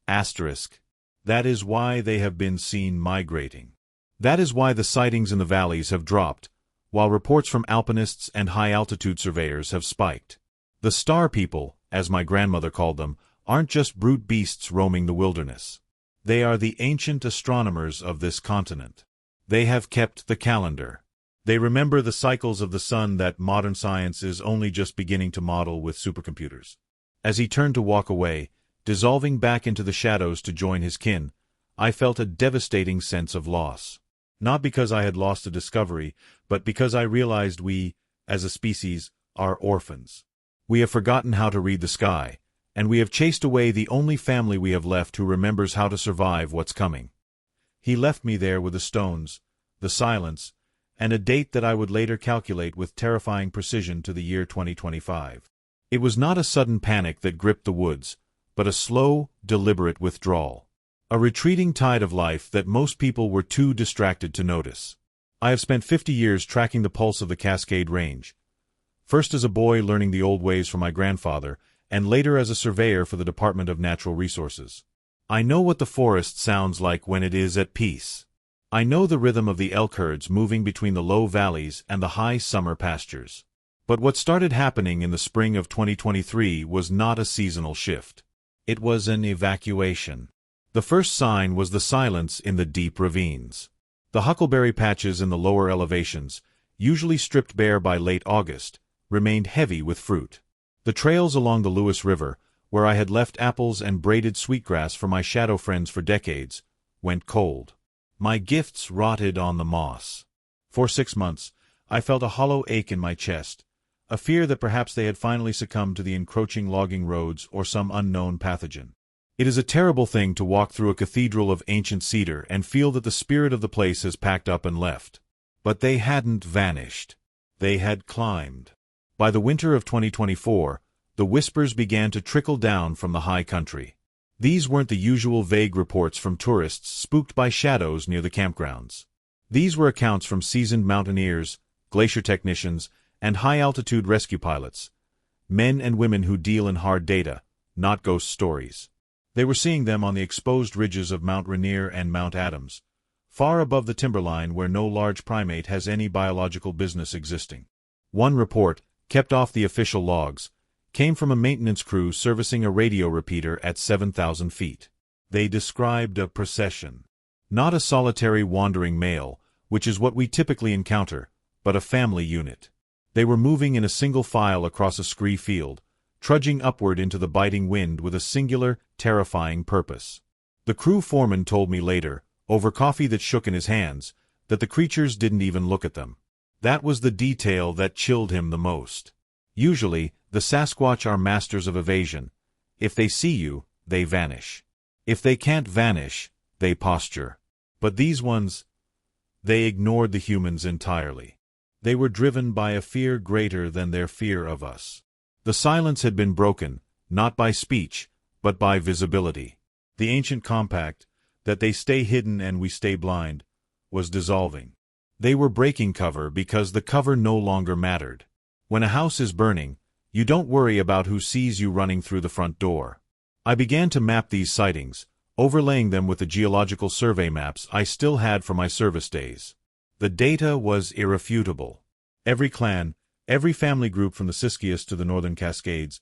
Asterisk. That is why they have been seen migrating. That is why the sightings in the valleys have dropped, while reports from alpinists and high-altitude surveyors have spiked. The star people, as my grandmother called them, aren't just brute beasts roaming the wilderness. They are the ancient astronomers of this continent. They have kept the calendar. They remember the cycles of the sun that modern science is only just beginning to model with supercomputers. As he turned to walk away, dissolving back into the shadows to join his kin, I felt a devastating sense of loss. Not because I had lost a discovery, but because I realized we, as a species, are orphans. We have forgotten how to read the sky, and we have chased away the only family we have left who remembers how to survive what's coming. He left me there with the stones, the silence, and a date that I would later calculate with terrifying precision to the year 2025. It was not a sudden panic that gripped the woods, but a slow, deliberate withdrawal. A retreating tide of life that most people were too distracted to notice. I have spent 50 years tracking the pulse of the Cascade Range. First as a boy learning the old ways from my grandfather, and later as a surveyor for the Department of Natural Resources. I know what the forest sounds like when it is at peace. I know the rhythm of the elk herds moving between the low valleys and the high summer pastures. But what started happening in the spring of 2023 was not a seasonal shift. It was an evacuation. The first sign was the silence in the deep ravines. The huckleberry patches in the lower elevations, usually stripped bare by late August, remained heavy with fruit. The trails along the Lewis River, where I had left apples and braided sweetgrass for my shadow friends for decades, went cold. My gifts rotted on the moss. For 6 months, I felt a hollow ache in my chest, a fear that perhaps they had finally succumbed to the encroaching logging roads or some unknown pathogen. It is a terrible thing to walk through a cathedral of ancient cedar and feel that the spirit of the place has packed up and left. But they hadn't vanished. They had climbed. By the winter of 2024, the whispers began to trickle down from the high country. These weren't the usual vague reports from tourists spooked by shadows near the campgrounds. These were accounts from seasoned mountaineers, glacier technicians, and high-altitude rescue pilots, men and women who deal in hard data, not ghost stories. They were seeing them on the exposed ridges of Mount Rainier and Mount Adams, far above the timberline where no large primate has any biological business existing. One report, kept off the official logs, came from a maintenance crew servicing a radio repeater at 7,000 feet. They described a procession. Not a solitary wandering male, which is what we typically encounter, but a family unit. They were moving in a single file across a scree field, trudging upward into the biting wind with a singular, terrifying purpose. The crew foreman told me later, over coffee that shook in his hands, that the creatures didn't even look at them. That was the detail that chilled him the most. Usually, the Sasquatch are masters of evasion. If they see you, they vanish. If they can't vanish, they posture. But these ones, they ignored the humans entirely. They were driven by a fear greater than their fear of us. The silence had been broken, not by speech, but by visibility. The ancient compact, that they stay hidden and we stay blind, was dissolving. They were breaking cover because the cover no longer mattered. When a house is burning, you don't worry about who sees you running through the front door. I began to map these sightings, overlaying them with the geological survey maps I still had from my service days. The data was irrefutable. Every clan, every family group from the Siskiyous to the northern Cascades,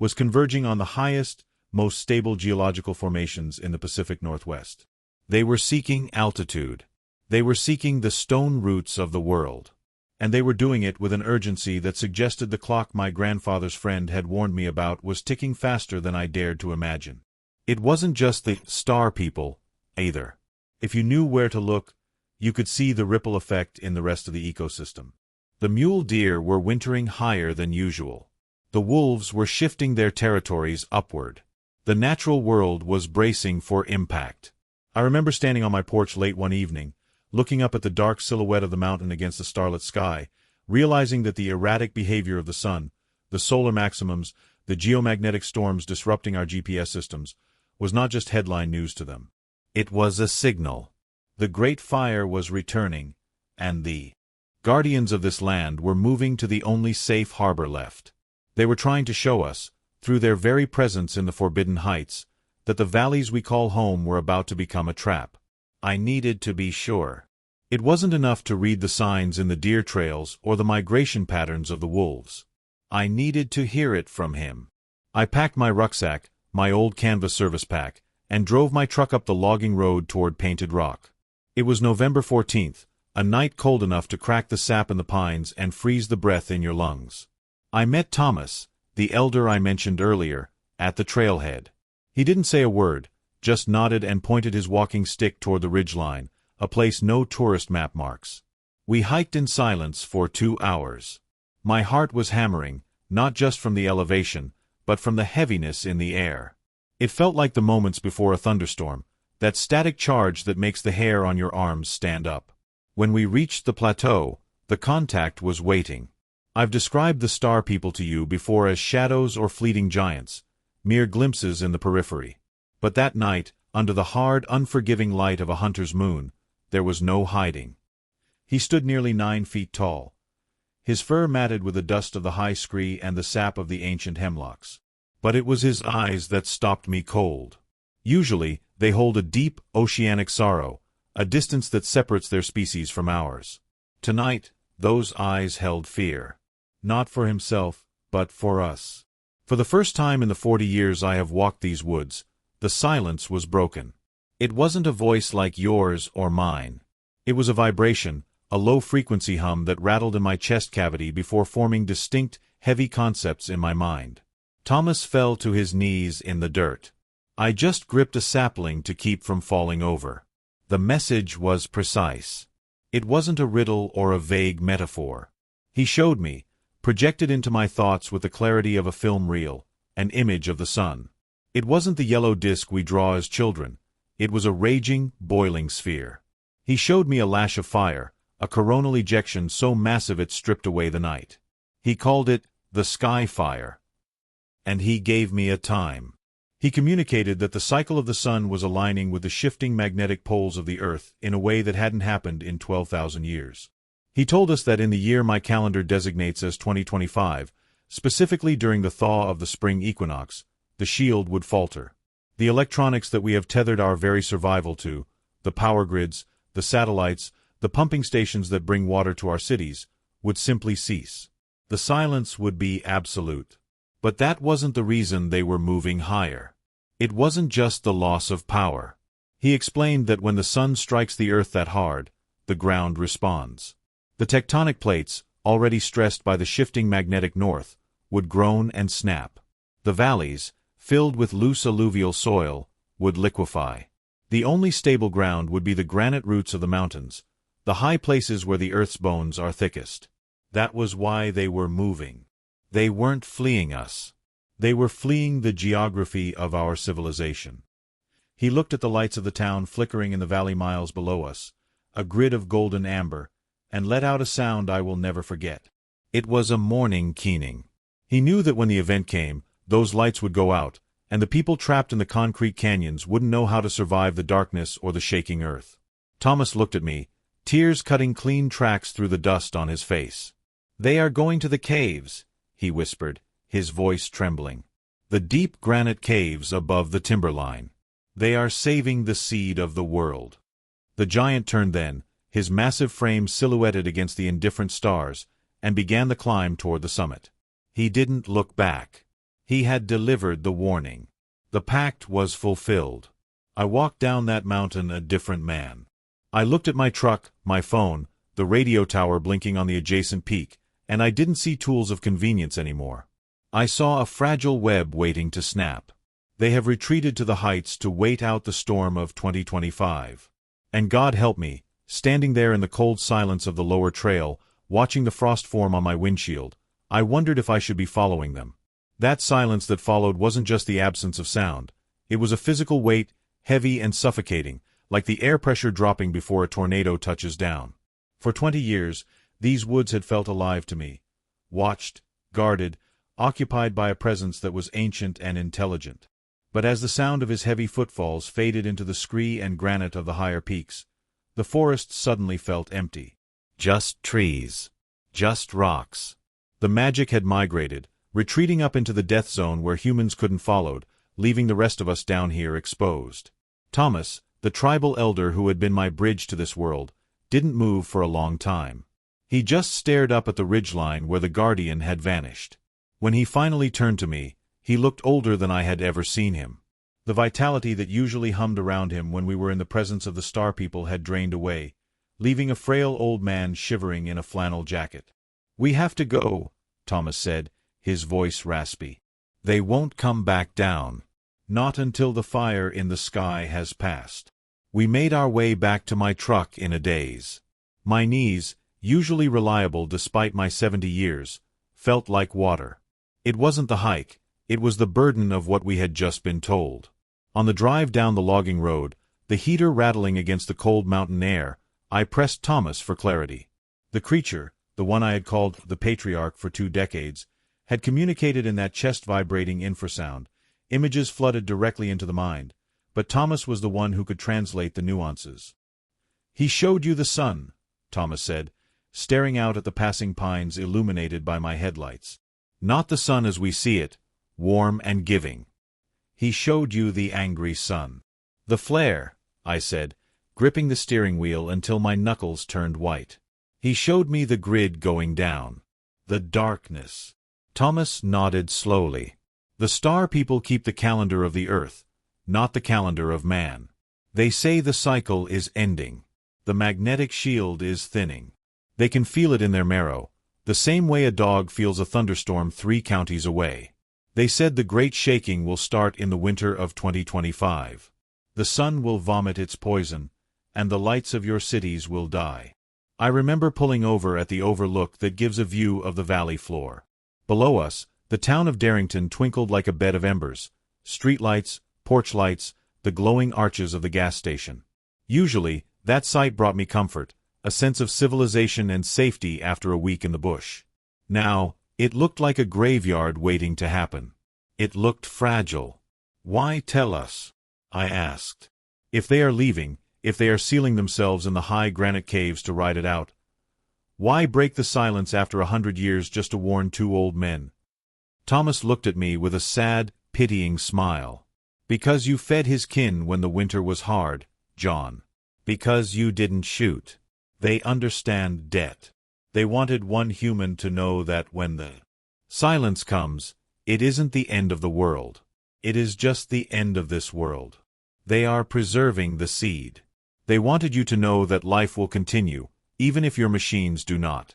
was converging on the highest, most stable geological formations in the Pacific Northwest. They were seeking altitude. They were seeking the stone roots of the world. And they were doing it with an urgency that suggested the clock my grandfather's friend had warned me about was ticking faster than I dared to imagine. It wasn't just the star people, either. If you knew where to look, you could see the ripple effect in the rest of the ecosystem. The mule deer were wintering higher than usual. The wolves were shifting their territories upward. The natural world was bracing for impact. I remember standing on my porch late one evening, looking up at the dark silhouette of the mountain against the starlit sky, realizing that the erratic behavior of the sun, the solar maximums, the geomagnetic storms disrupting our GPS systems, was not just headline news to them. It was a signal. The Great Fire was returning, and the guardians of this land were moving to the only safe harbor left. They were trying to show us, through their very presence in the Forbidden Heights, that the valleys we call home were about to become a trap. I needed to be sure. It wasn't enough to read the signs in the deer trails or the migration patterns of the wolves. I needed to hear it from him. I packed my rucksack, my old canvas service pack, and drove my truck up the logging road toward Painted Rock. It was November 14th, a night cold enough to crack the sap in the pines and freeze the breath in your lungs. I met Thomas, the elder I mentioned earlier, at the trailhead. He didn't say a word, just nodded and pointed his walking stick toward the ridgeline, a place no tourist map marks. We hiked in silence for 2 hours. My heart was hammering, not just from the elevation, but from the heaviness in the air. It felt like the moments before a thunderstorm, that static charge that makes the hair on your arms stand up. When we reached the plateau, the contact was waiting. I've described the star people to you before as shadows or fleeting giants, mere glimpses in the periphery. But that night, under the hard, unforgiving light of a hunter's moon, there was no hiding. He stood nearly 9 feet tall, his fur matted with the dust of the high scree and the sap of the ancient hemlocks. But it was his eyes that stopped me cold. Usually, they hold a deep, oceanic sorrow, a distance that separates their species from ours. Tonight, those eyes held fear. Not for himself, but for us. For the first time in the 40 years I have walked these woods, the silence was broken. It wasn't a voice like yours or mine. It was a vibration, a low-frequency hum that rattled in my chest cavity before forming distinct, heavy concepts in my mind. Thomas fell to his knees in the dirt. I just gripped a sapling to keep from falling over. The message was precise. It wasn't a riddle or a vague metaphor. He showed me, projected into my thoughts with the clarity of a film reel, an image of the sun. It wasn't the yellow disk we draw as children. It was a raging, boiling sphere. He showed me a lash of fire, a coronal ejection so massive it stripped away the night. He called it the sky fire. And he gave me a time. He communicated that the cycle of the sun was aligning with the shifting magnetic poles of the Earth in a way that hadn't happened in 12,000 years. He told us that in the year my calendar designates as 2025, specifically during the thaw of the spring equinox, the shield would falter. The electronics that we have tethered our very survival to, the power grids, the satellites, the pumping stations that bring water to our cities, would simply cease. The silence would be absolute. But that wasn't the reason they were moving higher. It wasn't just the loss of power. He explained that when the sun strikes the Earth that hard, the ground responds. The tectonic plates, already stressed by the shifting magnetic north, would groan and snap. The valleys, filled with loose alluvial soil, would liquefy. The only stable ground would be the granite roots of the mountains, the high places where the Earth's bones are thickest. That was why they were moving. They weren't fleeing us. They were fleeing the geography of our civilization. He looked at the lights of the town flickering in the valley miles below us, a grid of golden amber, and let out a sound I will never forget. It was a morning keening. He knew that when the event came, those lights would go out, and the people trapped in the concrete canyons wouldn't know how to survive the darkness or the shaking earth. Thomas looked at me, tears cutting clean tracks through the dust on his face. "They are going to the caves," he whispered, his voice trembling. "The deep granite caves above the timberline. They are saving the seed of the world." The giant turned then, his massive frame silhouetted against the indifferent stars, and began the climb toward the summit. He didn't look back. He had delivered the warning. The pact was fulfilled. I walked down that mountain a different man. I looked at my truck, my phone, the radio tower blinking on the adjacent peak, and I didn't see tools of convenience anymore. I saw a fragile web waiting to snap. They have retreated to the heights to wait out the storm of 2025. And God help me, standing there in the cold silence of the lower trail, watching the frost form on my windshield, I wondered if I should be following them. That silence that followed wasn't just the absence of sound. It was a physical weight, heavy and suffocating, like the air pressure dropping before a tornado touches down. For 20 years, these woods had felt alive to me, watched, guarded, occupied by a presence that was ancient and intelligent. But as the sound of his heavy footfalls faded into the scree and granite of the higher peaks, the forest suddenly felt empty. Just trees. Just rocks. The magic had migrated, retreating up into the death zone where humans couldn't follow, leaving the rest of us down here exposed. Thomas, the tribal elder who had been my bridge to this world, didn't move for a long time. He just stared up at the ridgeline where the guardian had vanished. When he finally turned to me, he looked older than I had ever seen him. The vitality that usually hummed around him when we were in the presence of the star people had drained away, leaving a frail old man shivering in a flannel jacket. "We have to go," Thomas said, his voice raspy. They won't come back down. Not until the fire in the sky has passed. We made our way back to my truck in a daze. My knees, usually reliable despite my 70 years, felt like water. It wasn't the hike, it was the burden of what we had just been told. On the drive down the logging road, the heater rattling against the cold mountain air, I pressed Thomas for clarity. The creature, the one I had called the patriarch for 2 decades, had communicated in that chest-vibrating infrasound. Images flooded directly into the mind, but Thomas was the one who could translate the nuances. "He showed you the sun," Thomas said, staring out at the passing pines illuminated by my headlights. "Not the sun as we see it, warm and giving. He showed you the angry sun." "The flare," I said, gripping the steering wheel until my knuckles turned white. "He showed me the grid going down. The darkness." Thomas nodded slowly. "The star people keep the calendar of the earth, not the calendar of man. They say the cycle is ending. The magnetic shield is thinning. They can feel it in their marrow, the same way a dog feels a thunderstorm 3 counties away. They said the great shaking will start in the winter of 2025. The sun will vomit its poison, and the lights of your cities will die." I remember pulling over at the overlook that gives a view of the valley floor. Below us, the town of Darrington twinkled like a bed of embers, streetlights, porch lights, the glowing arches of the gas station. Usually, that sight brought me comfort, a sense of civilization and safety after a week in the bush. Now, it looked like a graveyard waiting to happen. It looked fragile. "Why tell us?" I asked. "If they are leaving, if they are sealing themselves in the high granite caves to ride it out, why break the silence after 100 years just to warn 2 old men?" Thomas looked at me with a sad, pitying smile. "Because you fed his kin when the winter was hard, John. Because you didn't shoot. They understand debt. They wanted one human to know that when the silence comes, it isn't the end of the world. It is just the end of this world. They are preserving the seed. They wanted you to know that life will continue, even if your machines do not."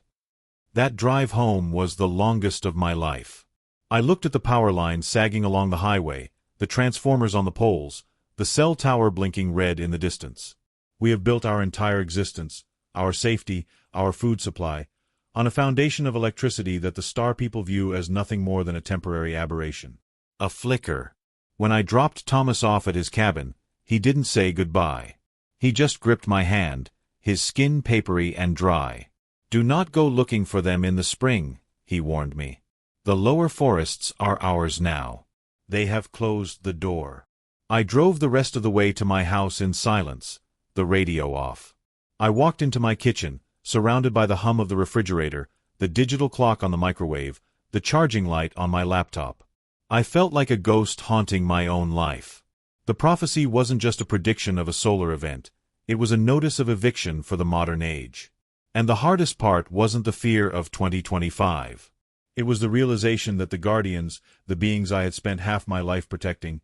That drive home was the longest of my life. I looked at the power lines sagging along the highway, the transformers on the poles, the cell tower blinking red in the distance. We have built our entire existence, our safety, our food supply, on a foundation of electricity that the star people view as nothing more than a temporary aberration. A flicker. When I dropped Thomas off at his cabin, he didn't say goodbye. He just gripped my hand, his skin papery and dry. "Do not go looking for them in the spring," he warned me. "The lower forests are ours now. They have closed the door." I drove the rest of the way to my house in silence, the radio off. I walked into my kitchen, surrounded by the hum of the refrigerator, the digital clock on the microwave, the charging light on my laptop. I felt like a ghost haunting my own life. The prophecy wasn't just a prediction of a solar event, it was a notice of eviction for the modern age. And the hardest part wasn't the fear of 2025. It was the realization that the guardians, the beings I had spent half my life protecting,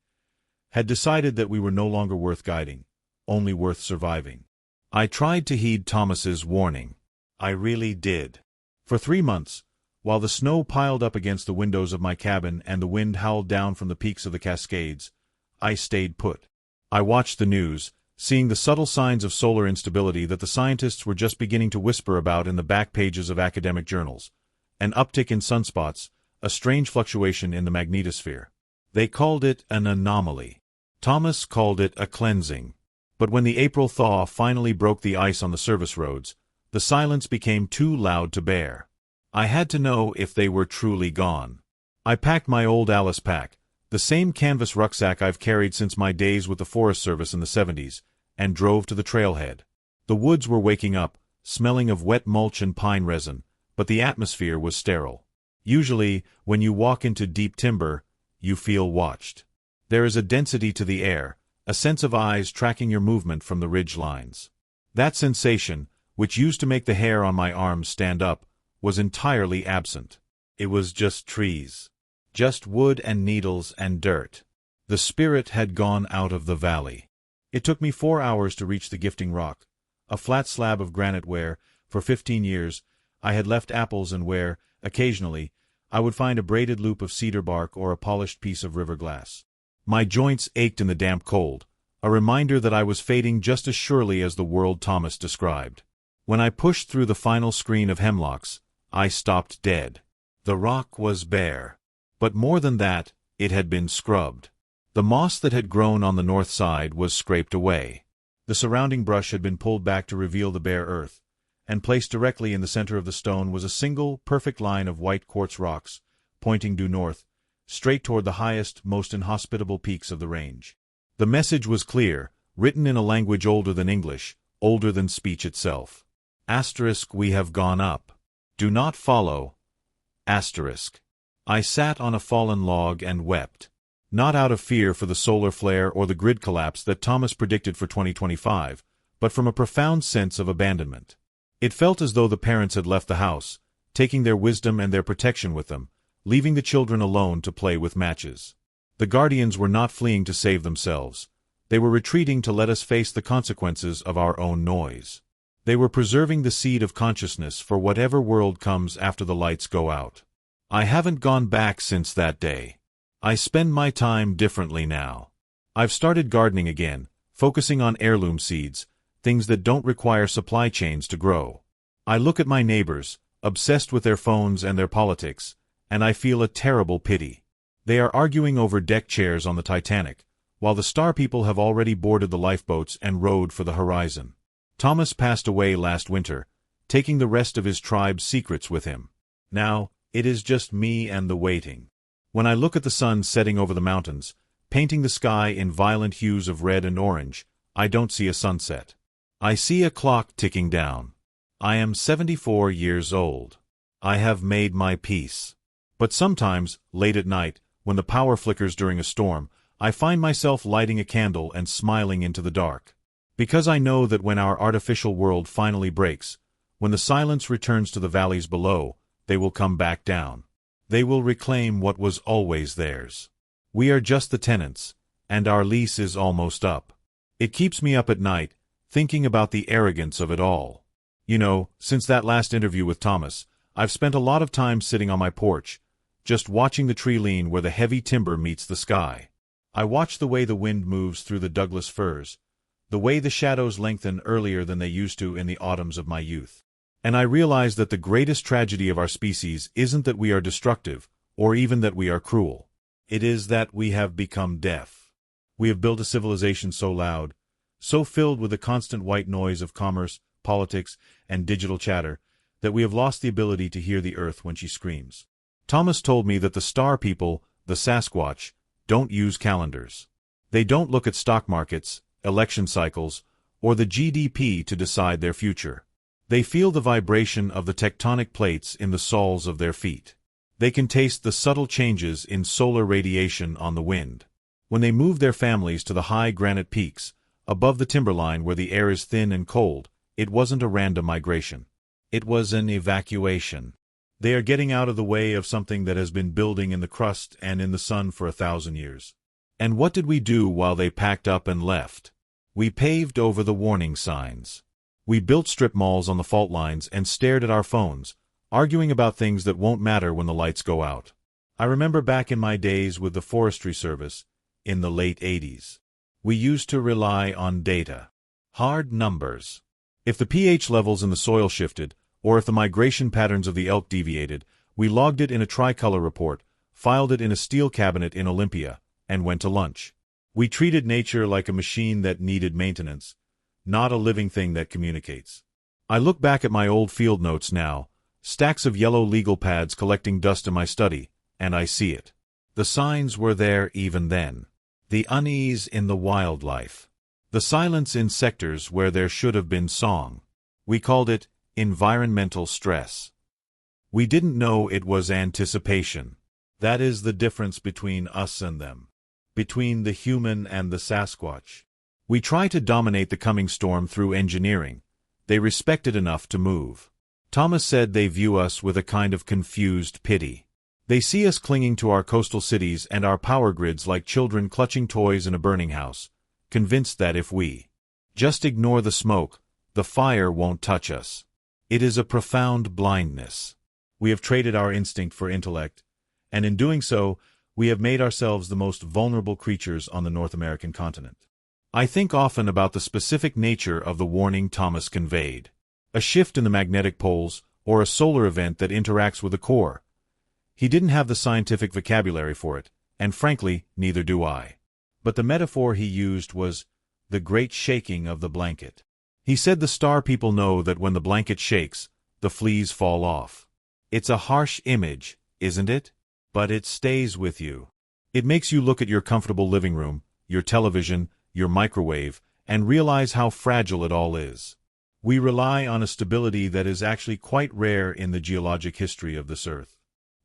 had decided that we were no longer worth guiding, only worth surviving. I tried to heed Thomas's warning. I really did. For 3 months, while the snow piled up against the windows of my cabin and the wind howled down from the peaks of the Cascades, I stayed put. I watched the news, seeing the subtle signs of solar instability that the scientists were just beginning to whisper about in the back pages of academic journals. An uptick in sunspots, a strange fluctuation in the magnetosphere. They called it an anomaly. Thomas called it a cleansing. But when the April thaw finally broke the ice on the service roads, the silence became too loud to bear. I had to know if they were truly gone. I packed my old Alice pack, the same canvas rucksack I've carried since my days with the Forest Service in the 70s, and drove to the trailhead. The woods were waking up, smelling of wet mulch and pine resin, but the atmosphere was sterile. Usually, when you walk into deep timber, you feel watched. There is a density to the air, a sense of eyes tracking your movement from the ridge lines. That sensation, which used to make the hair on my arms stand up, was entirely absent. It was just trees. Just wood and needles and dirt. The spirit had gone out of the valley. It took me 4 hours to reach the gifting rock, a flat slab of granite where, for 15 years, I had left apples and where, occasionally, I would find a braided loop of cedar bark or a polished piece of river glass. My joints ached in the damp cold, a reminder that I was fading just as surely as the world Thomas described. When I pushed through the final screen of hemlocks, I stopped dead. The rock was bare. But more than that, it had been scrubbed. The moss that had grown on the north side was scraped away. The surrounding brush had been pulled back to reveal the bare earth, and placed directly in the center of the stone was a single, perfect line of white quartz rocks, pointing due north, straight toward the highest, most inhospitable peaks of the range. The message was clear, written in a language older than English, older than speech itself. Asterisk, we have gone up. Do not follow. Asterisk. I sat on a fallen log and wept. Not out of fear for the solar flare or the grid collapse that Thomas predicted for 2025, but from a profound sense of abandonment. It felt as though the parents had left the house, taking their wisdom and their protection with them, leaving the children alone to play with matches. The guardians were not fleeing to save themselves. They were retreating to let us face the consequences of our own noise. They were preserving the seed of consciousness for whatever world comes after the lights go out. I haven't gone back since that day. I spend my time differently now. I've started gardening again, focusing on heirloom seeds, things that don't require supply chains to grow. I look at my neighbors, obsessed with their phones and their politics, and I feel a terrible pity. They are arguing over deck chairs on the Titanic, while the star people have already boarded the lifeboats and rowed for the horizon. Thomas passed away last winter, taking the rest of his tribe's secrets with him. Now, it is just me and the waiting. When I look at the sun setting over the mountains, painting the sky in violent hues of red and orange, I don't see a sunset. I see a clock ticking down. I am 74 years old. I have made my peace. But sometimes, late at night, when the power flickers during a storm, I find myself lighting a candle and smiling into the dark. Because I know that when our artificial world finally breaks, when the silence returns to the valleys below, they will come back down. They will reclaim what was always theirs. We are just the tenants, and our lease is almost up. It keeps me up at night, thinking about the arrogance of it all. You know, since that last interview with Thomas, I've spent a lot of time sitting on my porch, just watching the tree lean where the heavy timber meets the sky. I watch the way the wind moves through the Douglas firs, the way the shadows lengthen earlier than they used to in the autumns of my youth. And I realize that the greatest tragedy of our species isn't that we are destructive, or even that we are cruel. It is that we have become deaf. We have built a civilization so loud, so filled with the constant white noise of commerce, politics, and digital chatter, that we have lost the ability to hear the earth when she screams. Thomas told me that the star people, the Sasquatch, don't use calendars. They don't look at stock markets, election cycles, or the GDP to decide their future. They feel the vibration of the tectonic plates in the soles of their feet. They can taste the subtle changes in solar radiation on the wind. When they move their families to the high granite peaks, above the timberline where the air is thin and cold, it wasn't a random migration. It was an evacuation. They are getting out of the way of something that has been building in the crust and in the sun for 1,000 years. And what did we do while they packed up and left? We paved over the warning signs. We built strip malls on the fault lines and stared at our phones, arguing about things that won't matter when the lights go out. I remember back in my days with the Forestry Service, in the late 80s. We used to rely on data. Hard numbers. If the pH levels in the soil shifted, or if the migration patterns of the elk deviated, we logged it in a tricolor report, filed it in a steel cabinet in Olympia, and went to lunch. We treated nature like a machine that needed maintenance, not a living thing that communicates. I look back at my old field notes now, stacks of yellow legal pads collecting dust in my study, and I see it. The signs were there even then. The unease in the wildlife. The silence in sectors where there should have been song. We called it environmental stress. We didn't know it was anticipation. That is the difference between us and them. Between the human and the Sasquatch. We try to dominate the coming storm through engineering. They respect it enough to move. Thomas said they view us with a kind of confused pity. They see us clinging to our coastal cities and our power grids like children clutching toys in a burning house, convinced that if we just ignore the smoke, the fire won't touch us. It is a profound blindness. We have traded our instinct for intellect, and in doing so, we have made ourselves the most vulnerable creatures on the North American continent. I think often about the specific nature of the warning Thomas conveyed. A shift in the magnetic poles, or a solar event that interacts with the core. He didn't have the scientific vocabulary for it, and frankly, neither do I. But the metaphor he used was the great shaking of the blanket. He said the star people know that when the blanket shakes, the fleas fall off. It's a harsh image, isn't it? But it stays with you. It makes you look at your comfortable living room, your television, your microwave, and realize how fragile it all is. We rely on a stability that is actually quite rare in the geologic history of this Earth.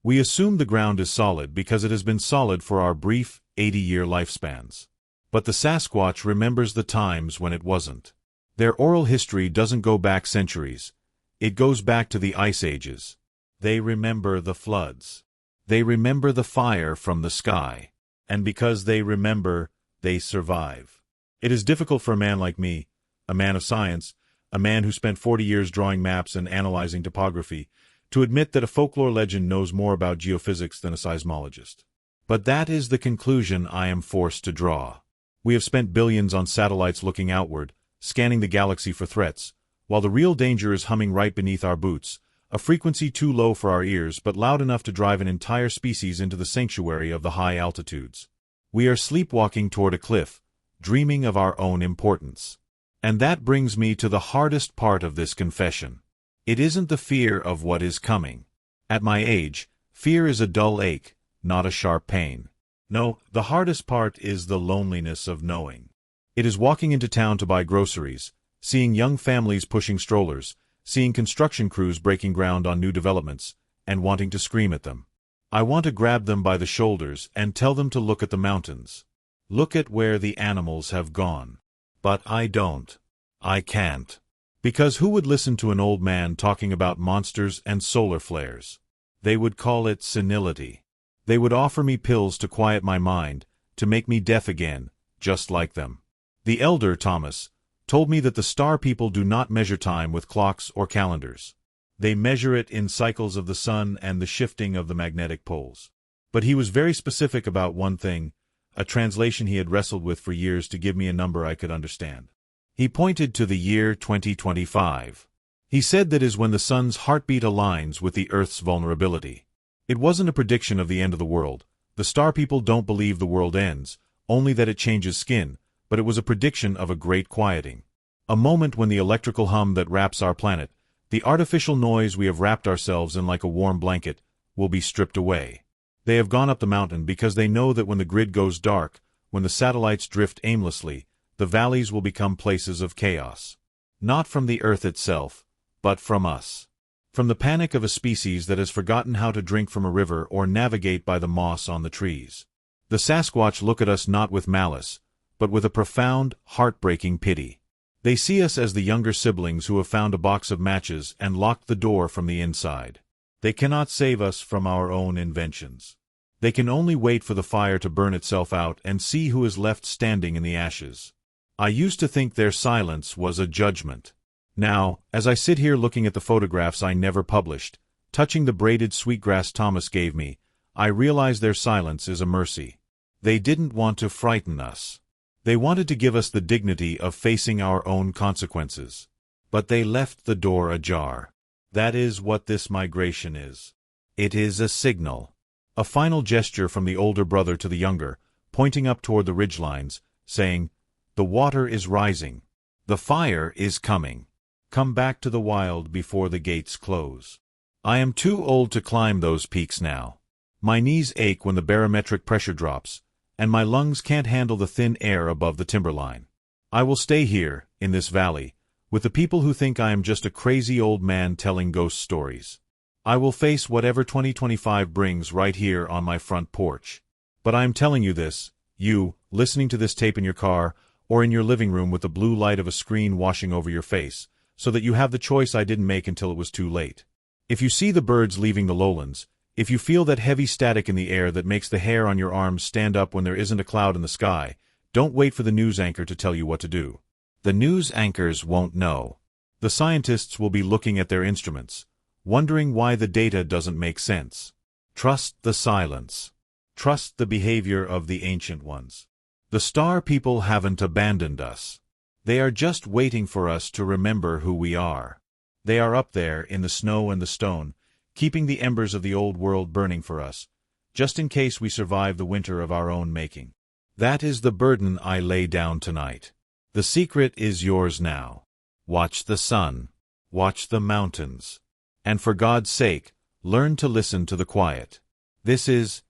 We assume the ground is solid because it has been solid for our brief, 80-year lifespans. But the Sasquatch remembers the times when it wasn't. Their oral history doesn't go back centuries. It goes back to the ice ages. They remember the floods. They remember the fire from the sky. And because they remember, they survive. It is difficult for a man like me, a man of science, a man who spent 40 years drawing maps and analyzing topography, to admit that a folklore legend knows more about geophysics than a seismologist. But that is the conclusion I am forced to draw. We have spent billions on satellites looking outward, scanning the galaxy for threats, while the real danger is humming right beneath our boots, a frequency too low for our ears but loud enough to drive an entire species into the sanctuary of the high altitudes. We are sleepwalking toward a cliff, dreaming of our own importance. And that brings me to the hardest part of this confession. It isn't the fear of what is coming. At my age, fear is a dull ache, not a sharp pain. No, the hardest part is the loneliness of knowing. It is walking into town to buy groceries, seeing young families pushing strollers, seeing construction crews breaking ground on new developments, and wanting to scream at them. I want to grab them by the shoulders and tell them to look at the mountains. Look at where the animals have gone. But I don't. I can't. Because who would listen to an old man talking about monsters and solar flares? They would call it senility. They would offer me pills to quiet my mind, to make me deaf again, just like them. The elder Thomas told me that the star people do not measure time with clocks or calendars. They measure it in cycles of the sun and the shifting of the magnetic poles. But he was very specific about one thing, a translation he had wrestled with for years to give me a number I could understand. He pointed to the year 2025. He said that is when the sun's heartbeat aligns with the Earth's vulnerability. It wasn't a prediction of the end of the world. The star people don't believe the world ends, only that it changes skin, but it was a prediction of a great quieting. A moment when the electrical hum that wraps our planet, the artificial noise we have wrapped ourselves in like a warm blanket, will be stripped away. They have gone up the mountain because they know that when the grid goes dark, when the satellites drift aimlessly, the valleys will become places of chaos. Not from the Earth itself, but from us. From the panic of a species that has forgotten how to drink from a river or navigate by the moss on the trees. The Sasquatch look at us not with malice, but with a profound, heartbreaking pity. They see us as the younger siblings who have found a box of matches and locked the door from the inside. They cannot save us from our own inventions. They can only wait for the fire to burn itself out and see who is left standing in the ashes. I used to think their silence was a judgment. Now, as I sit here looking at the photographs I never published, touching the braided sweetgrass Thomas gave me, I realize their silence is a mercy. They didn't want to frighten us. They wanted to give us the dignity of facing our own consequences. But they left the door ajar. That is what this migration is. It is a signal. A final gesture from the older brother to the younger, pointing up toward the ridgelines, saying, "The water is rising. The fire is coming. Come back to the wild before the gates close." I am too old to climb those peaks now. My knees ache when the barometric pressure drops, and my lungs can't handle the thin air above the timberline. I will stay here, in this valley, with the people who think I am just a crazy old man telling ghost stories. I will face whatever 2025 brings right here on my front porch. But I am telling you this, you, listening to this tape in your car, or in your living room with the blue light of a screen washing over your face, so that you have the choice I didn't make until it was too late. If you see the birds leaving the lowlands, if you feel that heavy static in the air that makes the hair on your arms stand up when there isn't a cloud in the sky, don't wait for the news anchor to tell you what to do. The news anchors won't know. The scientists will be looking at their instruments, wondering why the data doesn't make sense. Trust the silence. Trust the behavior of the ancient ones. The star people haven't abandoned us. They are just waiting for us to remember who we are. They are up there in the snow and the stone, keeping the embers of the old world burning for us, just in case we survive the winter of our own making. That is the burden I lay down tonight. The secret is yours now. Watch the sun. Watch the mountains. And for God's sake, learn to listen to the quiet. This is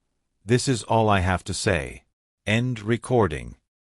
all I have to say. End recording.